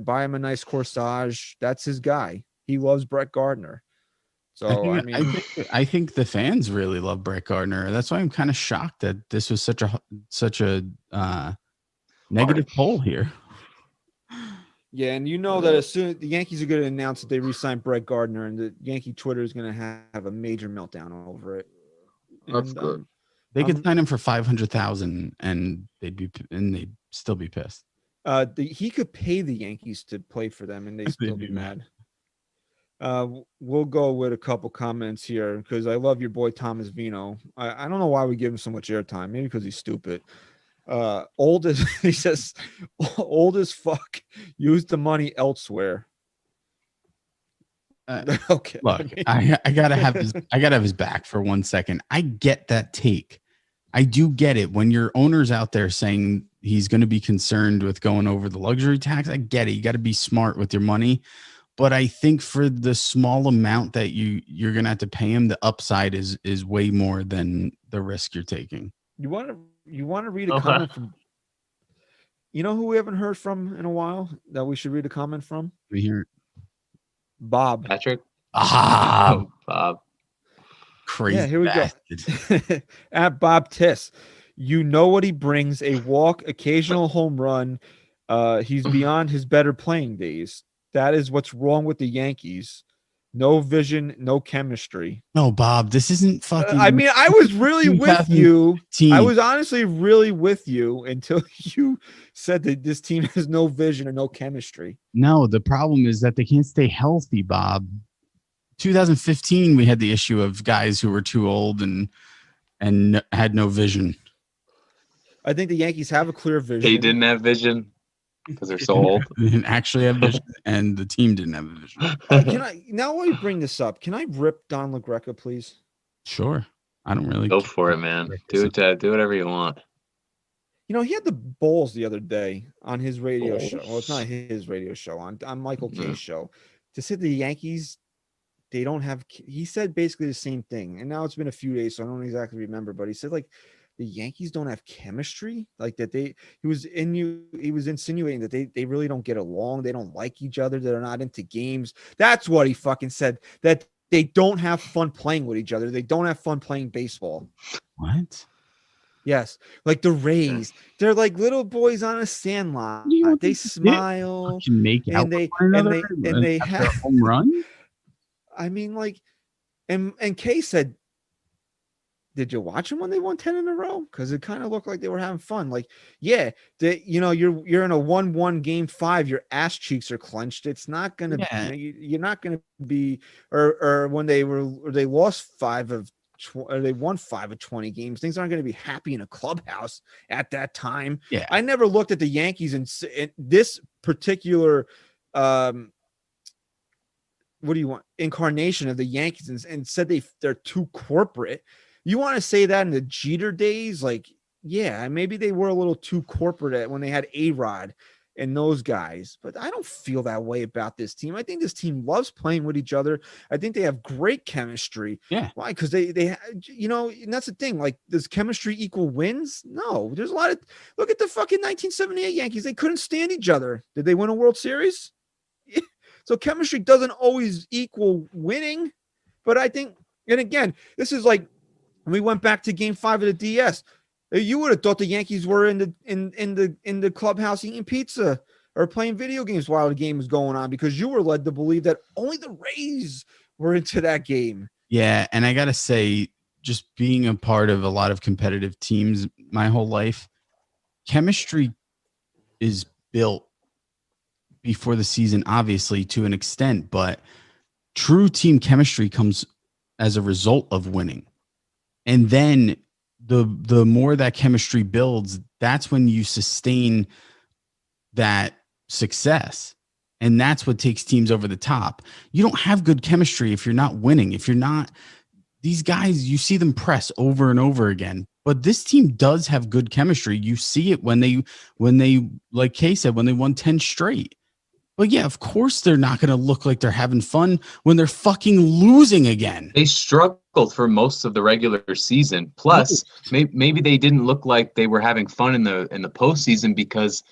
buy him a nice corsage. That's his guy. He loves Brett Gardner. So I think the fans really love Brett Gardner. That's why I'm kind of shocked that this was such a negative poll here. Yeah, and that as soon as the Yankees are going to announce that they re-signed Brett Gardner, and the Yankee Twitter is going to have a major meltdown over it. That's good. They could sign him for $500,000, and they'd still be pissed. He could pay the Yankees to play for them, and they'd still be mad. We'll go with a couple comments here because I love your boy Thomas Vino. I don't know why we give him so much airtime. Maybe because he's stupid. He says, old as fuck. Use the money elsewhere. Okay. Look, I gotta have his back for 1 second. I get that take. I do get it. When your owner's out there saying he's going to be concerned with going over the luxury tax, I get it. You got to be smart with your money. But I think for the small amount that you're going to have to pay him, the upside is way more than the risk you're taking. You want to read a comment from, who we haven't heard from in a while that we should read a comment from? We hear it. Bob. Patrick? Bob. Crazy. Yeah, here we go. At Bob Tiss. What he brings, a walk, occasional home run. He's beyond his better playing days. That is what's wrong with the Yankees. No vision, no chemistry. No, Bob, this isn't fucking. I was really with you. I was honestly really with you until you said that this team has no vision or no chemistry. No, the problem is that they can't stay healthy, Bob. 2015, we had the issue of guys who were too old and had no vision. I think the Yankees have a clear vision. They didn't have vision. Because they're so old. They didn't actually have vision, and the team didn't have a vision. Now while you bring this up, can I rip Don LaGreca, please? Sure. I don't really go for it, man. Do whatever you want. He had the balls the other day on his radio show. Well, it's not his radio show, on Michael K's show. To say the Yankees, they don't have. He said basically the same thing, and now it's been a few days, so I don't exactly remember. But he said the Yankees don't have chemistry, like that he was insinuating that they really don't get along. They don't like each other. They're not into games. That's what he fucking said, that they don't have fun playing with each other. They don't have fun playing baseball. What? Yes. Like the Rays, they're like little boys on a sandlot. They smile and they have a home run. And Kay said, did you watch them when they won 10 in a row? Because it kind of looked like they were having fun. Like, yeah, you're in a 1-1 game 5, your ass cheeks are clenched. It's not gonna you're not gonna be or when they lost 5 of or they won 5 of 20 games, things aren't going to be happy in a clubhouse at that time. Yeah. I never looked at the Yankees and this particular what do you want? Incarnation of the Yankees and said they're too corporate. You want to say that in the Jeter days? Like, yeah, maybe they were a little too corporate when they had A-Rod and those guys, but I don't feel that way about this team. I think this team loves playing with each other. I think they have great chemistry. Yeah. Why? Because they and that's the thing. Like, does chemistry equal wins? No. There's a lot of look at the fucking 1978 Yankees. They couldn't stand each other. Did they win a World Series? So chemistry doesn't always equal winning, but I think, and again, this is like when we went back to Game 5 of the DS. You would have thought the Yankees were in the clubhouse eating pizza or playing video games while the game was going on, because you were led to believe that only the Rays were into that game. Yeah, and I gotta say, just being a part of a lot of competitive teams my whole life, chemistry is built before the season, obviously, to an extent, but true team chemistry comes as a result of winning. And then the more that chemistry builds, that's when you sustain that success. And that's what takes teams over the top. You don't have good chemistry if you're not winning. If you're not, these guys, you see them press over and over again. But this team does have good chemistry. You see it when they, like Kay said, when they won 10 straight. But yeah, of course they're not going to look like they're having fun when they're fucking losing again. They struggled for most of the regular season. Plus, maybe they didn't look like they were having fun in the postseason because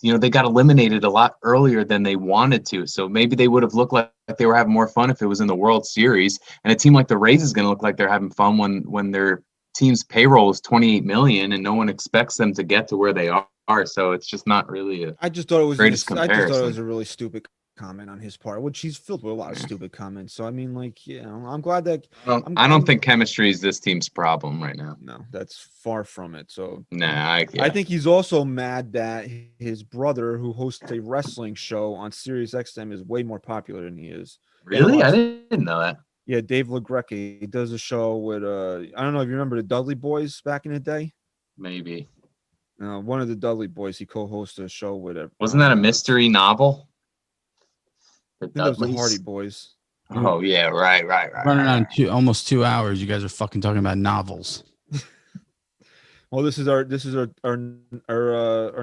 they got eliminated a lot earlier than they wanted to. So maybe they would have looked like they were having more fun if it was in the World Series. And a team like the Rays is going to look like they're having fun when their team's payroll is $28 million and no one expects them to get to where they are. So it's just not really I just thought it was comparison. a really stupid comment on his part, which he's filled with a lot of stupid comments. So I mean, like, I'm glad that I don't think chemistry is this team's problem right now. No, that's far from it. So I think he's also mad that his brother, who hosts a wrestling show on Sirius XM, is way more popular than he is. Really? I didn't know that. Yeah, Dave LaGreca. He does a show with I don't know if you remember the Dudley Boys back in the day. Maybe. One of the Dudley Boys, he co-hosted a show with it. Wasn't that a mystery novel? I think that was the Hardy Boys. Oh yeah, right. Running on almost 2 hours. You guys are fucking talking about novels. Well, this is our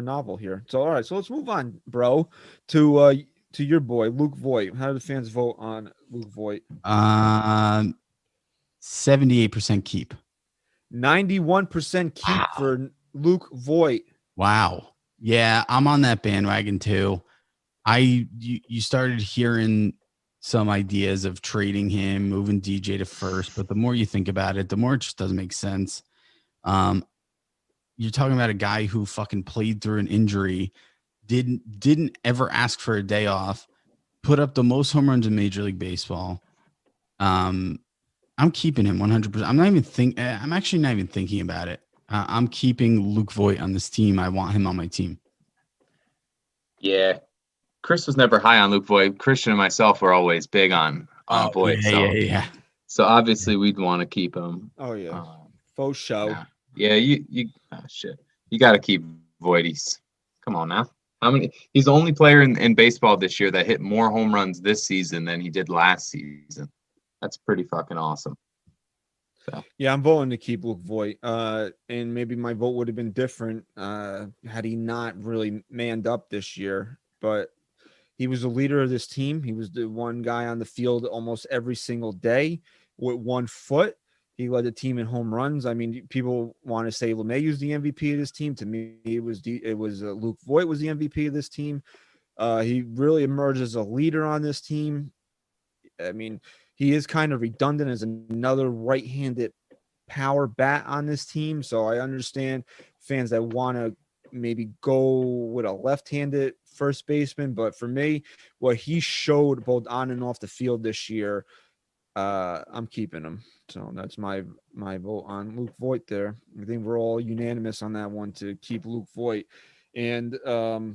novel here. So all right, so let's move on, bro, to your boy Luke Voit. How did the fans vote on Luke Voit? 78% keep. 91% keep for Luke Voit. Wow. Yeah, I'm on that bandwagon too. You started hearing some ideas of trading him, moving DJ to first, but the more you think about it, the more it just doesn't make sense. You're talking about a guy who fucking played through an injury, didn't ever ask for a day off, put up the most home runs in Major League Baseball. I'm keeping him 100%. I'm actually not even thinking about it. I'm keeping Luke Voit on this team. I want him on my team. Yeah. Chris was never high on Luke Voit. Christian and myself were always big on Voit. Yeah. So obviously we'd want to keep him. Oh yeah. Faux show. Yeah, you shit. You got to keep Voit. Come on now. He's the only player in baseball this year that hit more home runs this season than he did last season. That's pretty fucking awesome. So. Yeah, I'm voting to keep Luke Voit. And maybe my vote would have been different had he not really manned up this year. But he was the leader of this team. He was the one guy on the field almost every single day with 1 foot. He led the team in home runs. I mean, people want to say LeMahieu's the MVP of this team. To me, it was Luke Voit was the MVP of this team. He really emerged as a leader on this team. I mean, he is kind of redundant as another right-handed power bat on this team. So I understand fans that want to maybe go with a left-handed first baseman. But for me, what he showed both on and off the field this year, I'm keeping him. So that's my vote on Luke Voigt there. I think we're all unanimous on that one to keep Luke Voigt. And I'll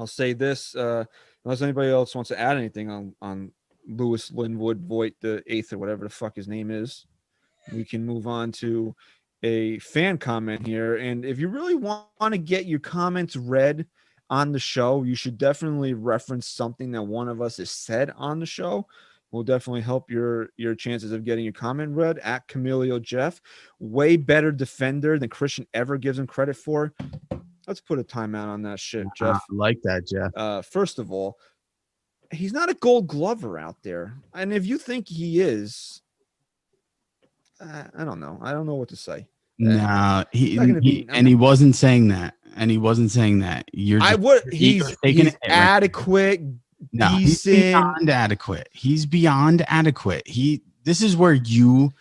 say this, unless anybody else wants to add anything on Lewis Linwood Voigt the 8th or whatever the fuck his name is, we can move on to a fan comment here. And if you really want to get your comments read on the show, you should definitely reference something that one of us has said on the show. Will definitely help your chances of getting your comment read. At Camilio Jeff, way better defender than Christian ever gives him credit for. Let's put a timeout on that shit, Jeff. I like that, Jeff. First of all, he's not a Gold Glover out there, and if you think he is, I don't know. I don't know what to say. No, he wasn't saying that. And he wasn't saying that. He's adequate. No, he's beyond adequate. He's beyond adequate. This is where you're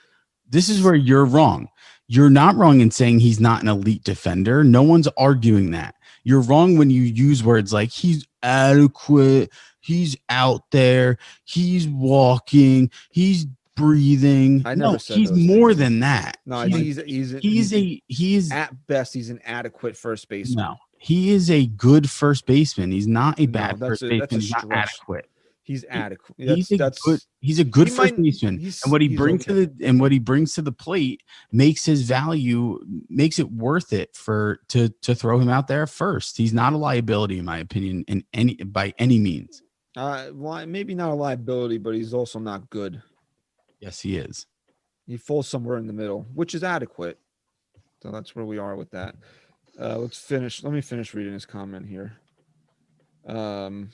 wrong. You're not wrong in saying he's not an elite defender. No one's arguing that. You're wrong when you use words like he's adequate, he's out there, he's walking, he's breathing. I never said he's more than that. No, he's at best he's an adequate first baseman. No. He is a good first baseman. He's not a bad first baseman. He's not adequate. He's adequate. He's a good first baseman. And what he brings to the plate makes his value, makes it worth it to throw him out there first. He's not a liability, in my opinion, by any means. Well, maybe not a liability, but he's also not good. Yes, he is. He falls somewhere in the middle, which is adequate. So that's where we are with that. Let's finish. Let me finish reading his comment here. Well,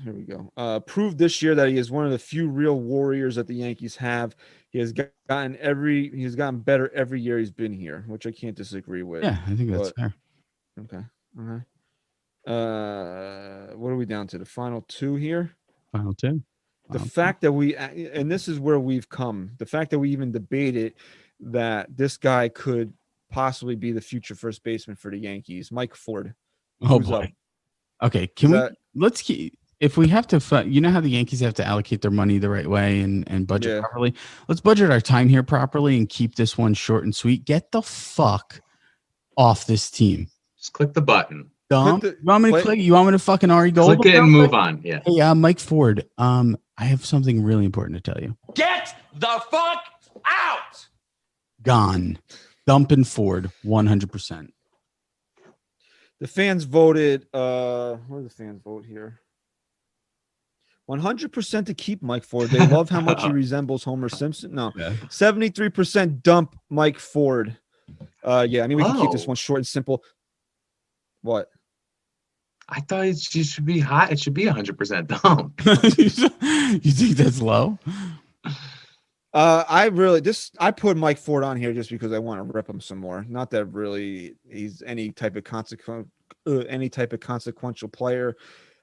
here we go. Proved this year that he is one of the few real warriors that the Yankees have. He has gotten better every year he's been here, which I can't disagree with. Yeah, I think that's fair. Okay. All right. What are we down to? The final two here? Final two. The fact that and this is where we've come, the fact that we even debated that this guy could possibly be the future first baseman for the Yankees, Mike Ford. Oh boy. Okay, if we have to, you know how the Yankees have to allocate their money the right way and budget properly. Let's budget our time here properly and keep this one short and sweet. Get the fuck off this team. Just click the button. You want me to click? You want me to fucking Ari Gold? Click it and move on. Yeah. Hey, Mike Ford. I have something really important to tell you. Get the fuck out. Gone. Dumping Ford 100%. The fans voted. Where do the fans vote here? 100% to keep Mike Ford. They love how much he resembles Homer Simpson. No, 73% dump Mike Ford. Yeah, I mean we can keep this one short and simple. What? I thought it should be high. It should be 100% dump. You think that's low? I put Mike Ford on here just because I want to rip him some more. Not that really he's any type of consequential player.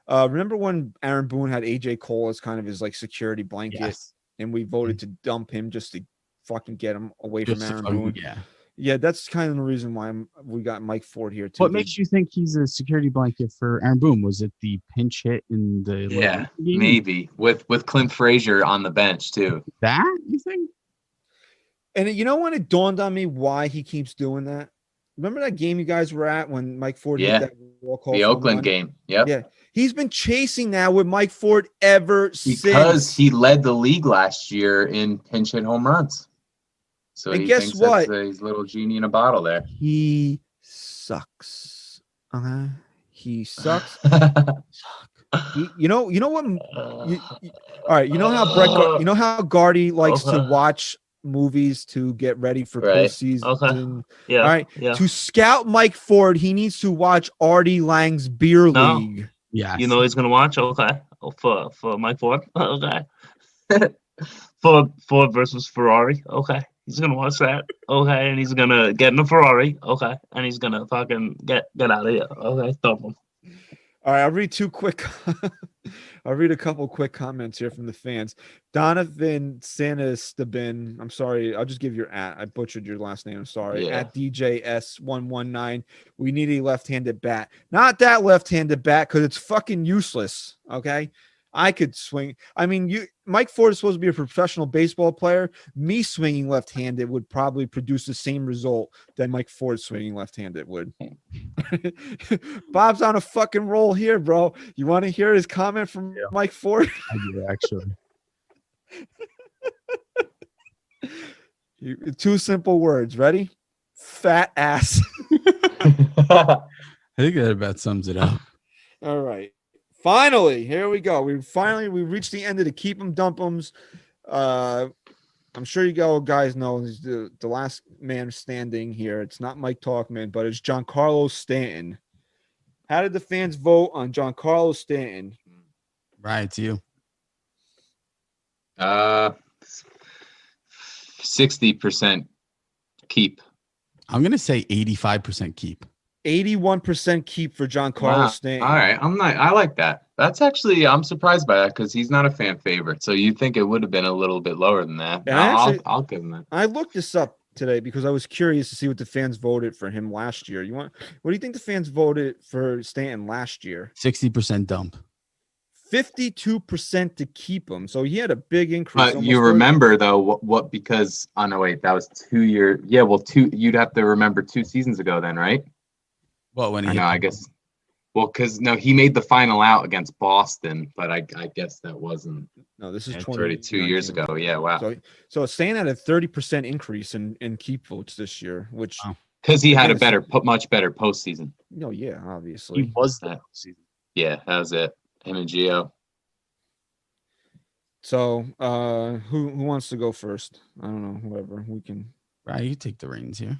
Remember when Aaron Boone had AJ Cole as kind of his like security blanket, and we voted to dump him just to fucking get him away from Aaron Boone? Yeah, that's kind of the reason why we got Mike Ford here too. What makes you think he's a security blanket for Aaron Boone? Was it the pinch hit in the game? Maybe with Clint Frazier on the bench too. That you think? And you know when it dawned on me why he keeps doing that? Remember that game you guys were at when Mike Ford hit that walk off? The Oakland game. Yep. Yeah. He's been chasing that with Mike Ford since. Because he led the league last year in pinch hit home runs. So and guess what? He's a little genie in a bottle there. He sucks. He sucks. You know what? All right. You know how Gardy likes to watch movies to get ready for postseason. Okay. Yeah. All right. Yeah. To scout Mike Ford, he needs to watch Artie Lang's Beer League. Yeah. You know he's gonna watch. Okay. For Mike Ford. Okay. Ford versus Ferrari. Okay. He's gonna watch that. Okay. And he's gonna get in a Ferrari. Okay. And he's gonna fucking get out of here. Okay. Dump him. All right, I'll read two quick. I'll read a couple quick comments here from the fans. Donovan Sanastabin. I'm sorry. I'll just give your at. I butchered your last name. I'm sorry. Yeah. At DJS119. We need a left-handed bat. Not that left-handed bat because it's fucking useless. Okay. I could swing. I mean, Mike Ford is supposed to be a professional baseball player. Me swinging left-handed would probably produce the same result that Mike Ford swinging left-handed would. Bob's on a fucking roll here, bro. You want to hear his comment from Mike Ford? I do, actually. Two simple words. Ready? Fat ass. I think that about sums it up. All right. Finally, here we go. We reached the end of the keep 'em dump 'ems. I'm sure you guys know he's the last man standing here. It's not Mike Talkman, but it's Giancarlo Stanton. How did the fans vote on Giancarlo Stanton? Right, it's you. 60% keep. I'm gonna say 85% keep. 81% keep for Giancarlo Stanton. All right, I like that. That's actually, I'm surprised by that because he's not a fan favorite. So you think it would have been a little bit lower than that? I'll give him that. I looked this up today because I was curious to see what the fans voted for him last year. What do you think the fans voted for Stanton last year? 60% dump. 52% to keep him. So he had a big increase. But you remember though what because no wait, that was 2 years. Yeah, well, you'd have to remember 2 seasons ago then, right? Well, when I guess. Well, because he made the final out against Boston, but I guess that wasn't. No, this is 32 years ago. Yeah, wow. So Stanton had a 30% increase in keep votes this year, which because he had much better postseason. No, yeah, obviously he was that season. Yeah, that was it. Him and Gio. So, who wants to go first? I don't know. Whoever we can. Right, you take the reins here.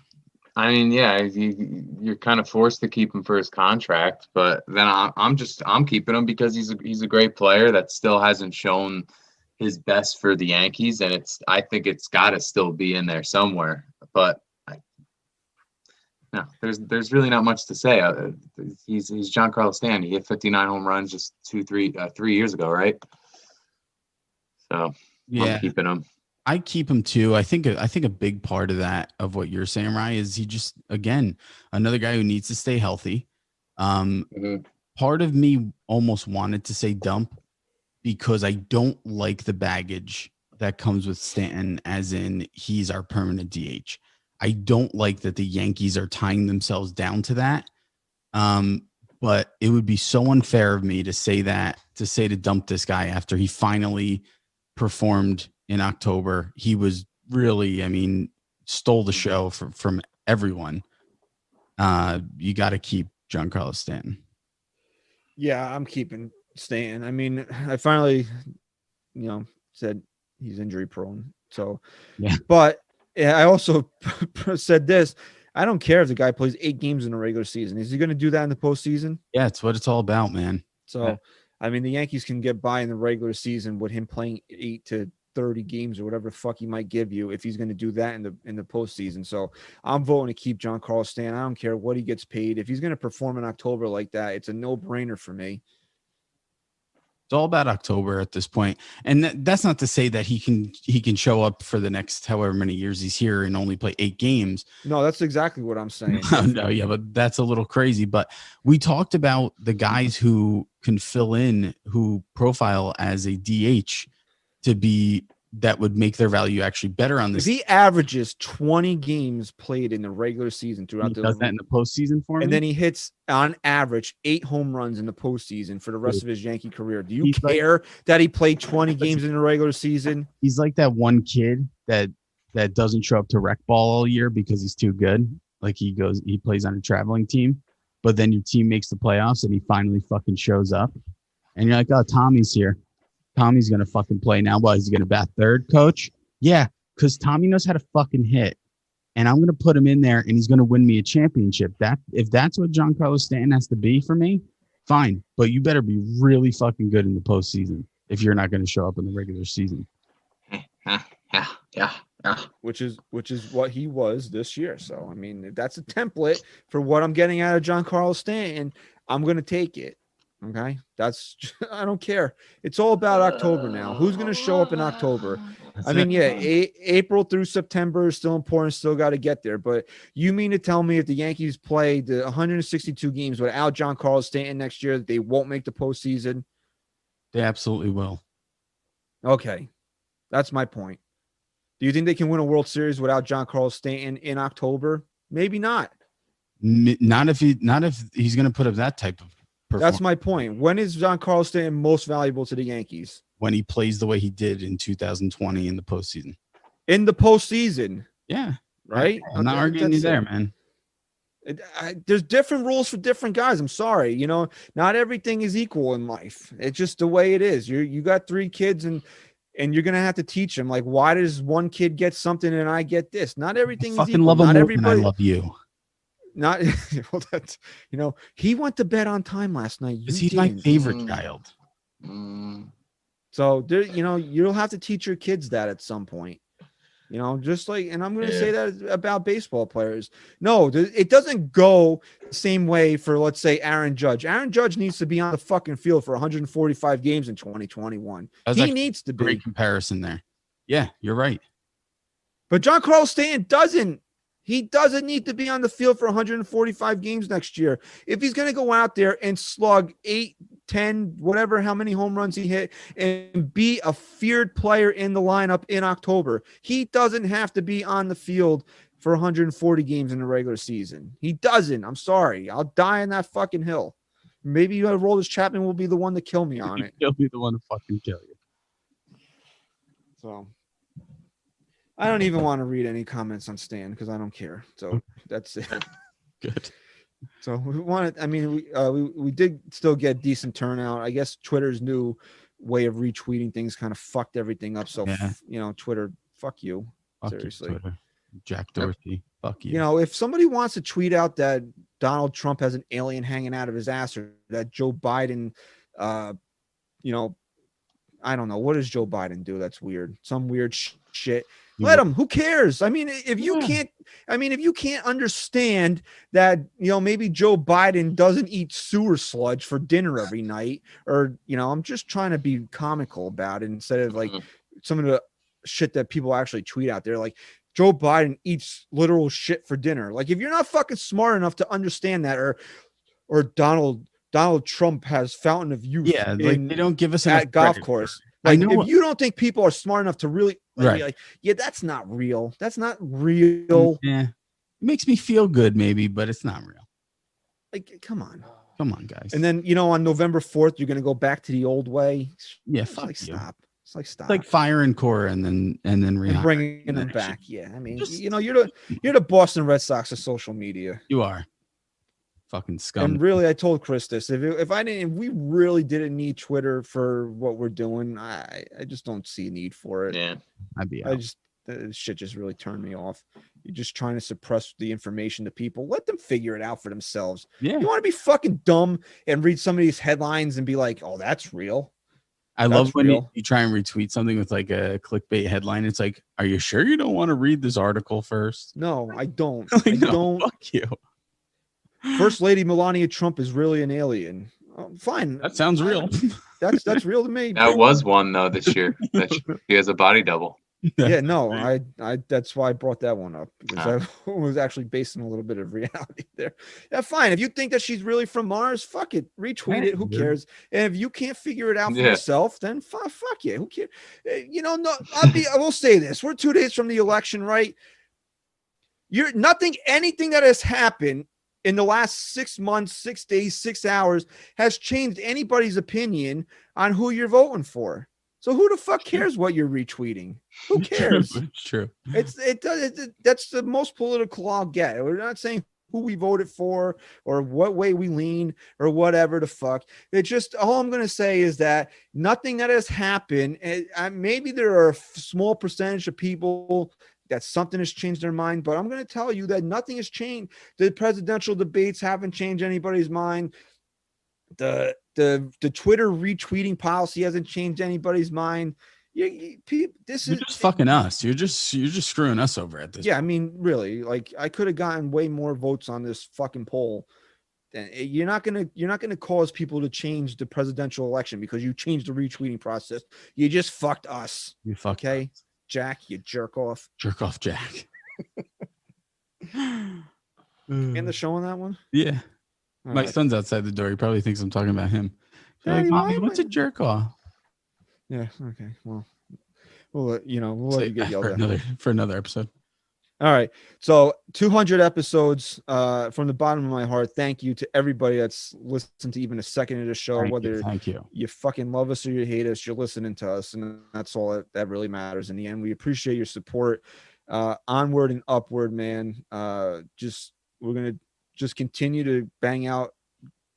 I mean, yeah, you're kind of forced to keep him for his contract, but then I'm keeping him because he's a great player that still hasn't shown his best for the Yankees, and I think it's got to still be in there somewhere. But no, there's really not much to say. He's Giancarlo Stanton. He hit 59 home runs just 3 years ago, right? So yeah, I'm keeping him. I keep him too. I think a big part of that, of what you're saying, Ryan, is he just, again, another guy who needs to stay healthy. Part of me almost wanted to say dump because I don't like the baggage that comes with Stanton, as in he's our permanent DH. I don't like that the Yankees are tying themselves down to that. But it would be so unfair of me to say to dump this guy after he finally performed in October. He was really, stole the show from everyone. You got to keep Giancarlo Stanton. Yeah, I'm keeping Stanton. I finally, said he's injury prone. So, yeah. But I also said this. I don't care if the guy plays 8 games in a regular season. Is he going to do that in the postseason? Yeah, it's what it's all about, man. So, yeah. The Yankees can get by in the regular season with him playing 8 to 30 games or whatever the fuck he might give you if he's going to do that in the postseason. So I'm voting to keep Giancarlo Stanton. I don't care what he gets paid. If he's going to perform in October like that, it's a no-brainer for me. It's all about October at this point. And that's not to say that he can show up for the next however many years he's here and only play 8 games. No, that's exactly what I'm saying. No, yeah, but that's a little crazy. But we talked about the guys who can fill in, who profile as a DH to be, that would make their value actually better on this. If he averages 20 games played in the regular season throughout does that in the postseason for me, and then he hits on average 8 home runs in the postseason for the rest of his Yankee career, do you care that he played 20 games in the regular season? He's like that one kid that doesn't show up to rec ball all year because he's too good. Like he plays on a traveling team, but then your team makes the playoffs and he finally fucking shows up, and you're like, oh, Tommy's here. Tommy's going to fucking play now. Well, is he going to bat third, coach? Yeah, because Tommy knows how to fucking hit. And I'm going to put him in there, and he's going to win me a championship. If that's what Giancarlo Stanton has to be for me, fine. But you better be really fucking good in the postseason if you're not going to show up in the regular season. Yeah. Which is what he was this year. So, if that's a template for what I'm getting out of Giancarlo Stanton, I'm going to take it. Okay, that's I don't care. It's all about October now. Who's going to show up in October? I mean, yeah, April through September is still important. Still got to get there. But you mean to tell me if the Yankees play the 162 games without Giancarlo Stanton next year, that they won't make the postseason? They absolutely will. Okay, that's my point. Do you think they can win a World Series without Giancarlo Stanton in October? Maybe not. Not if he's going to put up that type of performance. That's my point. When is Giancarlo Stanton most valuable to the Yankees? When he plays the way he did in 2020 in the postseason. In the postseason. Yeah. Right? I'm not arguing you there, man. There's different rules for different guys. I'm sorry. You know, not everything is equal in life. It's just the way it is. You got 3 kids and you're going to have to teach them, like, why does one kid get something and I get this? Not everything is equal. Love not him everybody. I love you. Not, well, that's, you know, he went to bed on time last night. He's my favorite child. So there, you know, you'll have to teach your kids that at some point. You know, just like, and I'm going to say that about baseball players. No, it doesn't go the same way for, let's say, Aaron Judge. Aaron Judge needs to be on the fucking field for 145 games in 2021. He needs to be. Great comparison there. Yeah, you're right. But Giancarlo Stanton doesn't. He doesn't need to be on the field for 145 games next year. If he's going to go out there and slug 8, 10, whatever, how many home runs he hit, and be a feared player in the lineup in October, he doesn't have to be on the field for 140 games in the regular season. He doesn't. I'm sorry. I'll die on that fucking hill. Maybe Aroldis Chapman will be the one to kill me on it. He'll be the one to fucking kill you. So I don't even want to read any comments on Stan because I don't care. So that's it. Good. So we wanted. I mean, we did still get decent turnout. I guess Twitter's new way of retweeting things kind of fucked everything up. So you know, Twitter, fuck you. Fuck seriously, you, Twitter. Jack Dorsey, fuck you. You know, if somebody wants to tweet out that Donald Trump has an alien hanging out of his ass, or that Joe Biden, you know, I don't know, what does Joe Biden do? That's weird. Some weird shit. Let him. Who cares? I mean, if you can't understand that, you know, maybe Joe Biden doesn't eat sewer sludge for dinner every night, or, you know, I'm just trying to be comical about it instead of like some of the shit that people actually tweet out there, like Joe Biden eats literal shit for dinner. Like, if you're not fucking smart enough to understand that, or Donald Trump has Fountain of Youth. Yeah, like they don't give us at golf course. Like, if you don't think people are smart enough to really, be like, yeah, that's not real. That's not real. Yeah, it makes me feel good, maybe, but it's not real. Like, come on, guys. And then, you know, on November 4th, you're gonna go back to the old way. Yeah, it's like, stop. It's like, stop. It's like firing Cora and then bringing them back. Yeah, I mean, you know, you're the Boston Red Sox of social media. You are. Fucking scum. And really, I told Chris this. If we really didn't need Twitter for what we're doing, I just don't see a need for it. Yeah, this shit just really turned me off. You're just trying to suppress the information to people. Let them figure it out for themselves. Yeah. You want to be fucking dumb and read some of these headlines and be like, "Oh, that's real." I love when you try and retweet something with like a clickbait headline. It's like, are you sure you don't want to read this article first? No, I don't. Like, I no, don't. Fuck you. First Lady Melania Trump is really an alien. Oh, fine. That sounds real. That's real to me. That was one though this year. He has a body double. Yeah, no, I that's why I brought that one up, because I was actually based on a little bit of reality there. Yeah, fine. If you think that she's really from Mars, fuck it, retweet it. Who cares? And if you can't figure it out for yourself, then fuck you. Who cares? You know, no. I will say this: we're 2 days from the election, right? Anything that has happened in the last 6 months, 6 days, 6 hours has changed anybody's opinion on who you're voting for. So who the fuck cares what you're retweeting? Who cares? It's true. That's the most political I'll get. We're not saying who we voted for or what way we lean or whatever the fuck. It's just, all I'm going to say is that nothing that has happened, and maybe there are a small percentage of people that something has changed their mind, but I'm going to tell you that nothing has changed. The presidential debates haven't changed anybody's mind. The Twitter retweeting policy hasn't changed anybody's mind. You're just fucking us. You're just screwing us over at this. Yeah, I mean, really, like, I could have gotten way more votes on this fucking poll you're not gonna cause people to change the presidential election because you changed the retweeting process. You just fucked us. You fucked okay, us. Jack. You jerk off. Jerk off, Jack. In the show on that one. Yeah. All My right. son's outside the door. He probably thinks I'm talking about him. Daddy, like, Mommy, what's a jerk off? Yeah. Okay. Well, we'll let you get yelled at for another episode. All right. So 200 episodes from the bottom of my heart. Thank you to everybody that's listened to even a second of the show. Thank you. You fucking love us or you hate us, you're listening to us. And that's all that really matters in the end. We appreciate your support. Onward and upward, man. We're going to just continue to bang out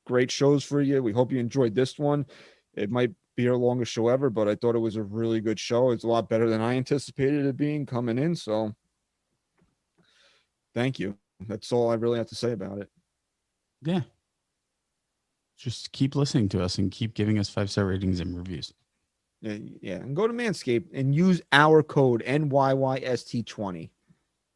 great shows for you. We hope you enjoyed this one. It might be our longest show ever, but I thought it was a really good show. It's a lot better than I anticipated it being coming in. So thank you. That's all I really have to say about it. Yeah. Just keep listening to us and keep giving us 5-star ratings and reviews. Yeah. And go to Manscaped and use our code NYYST20.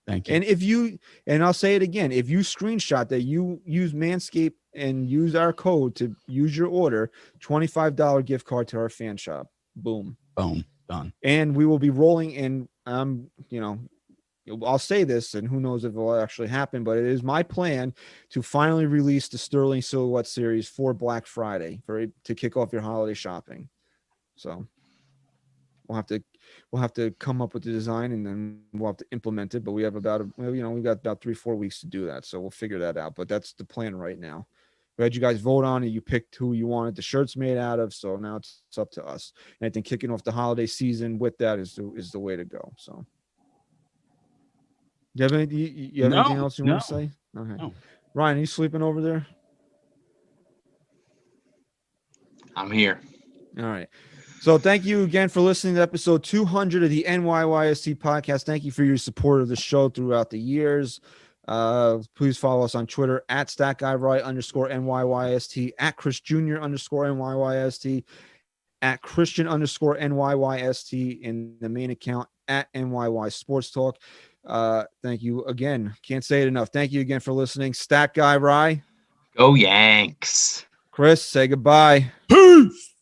Thank you. And I'll say it again, if you screenshot that you use Manscaped and use our code to use your order, $25 gift card to our fan shop. Boom. Boom. Done. And we will be rolling in, I'll say this, and who knows if it will actually happen, but it is my plan to finally release the Sterling Silhouette series for Black Friday to kick off your holiday shopping. So we'll have to come up with the design and then we'll have to implement it. But we have we've got about 3-4 weeks to do that. So we'll figure that out. But that's the plan right now. We had you guys vote on it. You picked who you wanted the shirts made out of. So now it's up to us. And I think kicking off the holiday season with that is the way to go. So. You have anything else you want to say? Okay. No. Ryan, are you sleeping over there? I'm here. All right. So thank you again for listening to episode 200 of the NYYST podcast. Thank you for your support of the show throughout the years. Please follow us on Twitter at @StatGuyRye_NYYST, at @ChrisJr_NYYST, at Christian_NYYST, in the main account at NYY Sports Talk. Thank you again. Can't say it enough. Thank you again for listening. Stat Guy Rye. Go Yanks. Chris, say goodbye. Peace.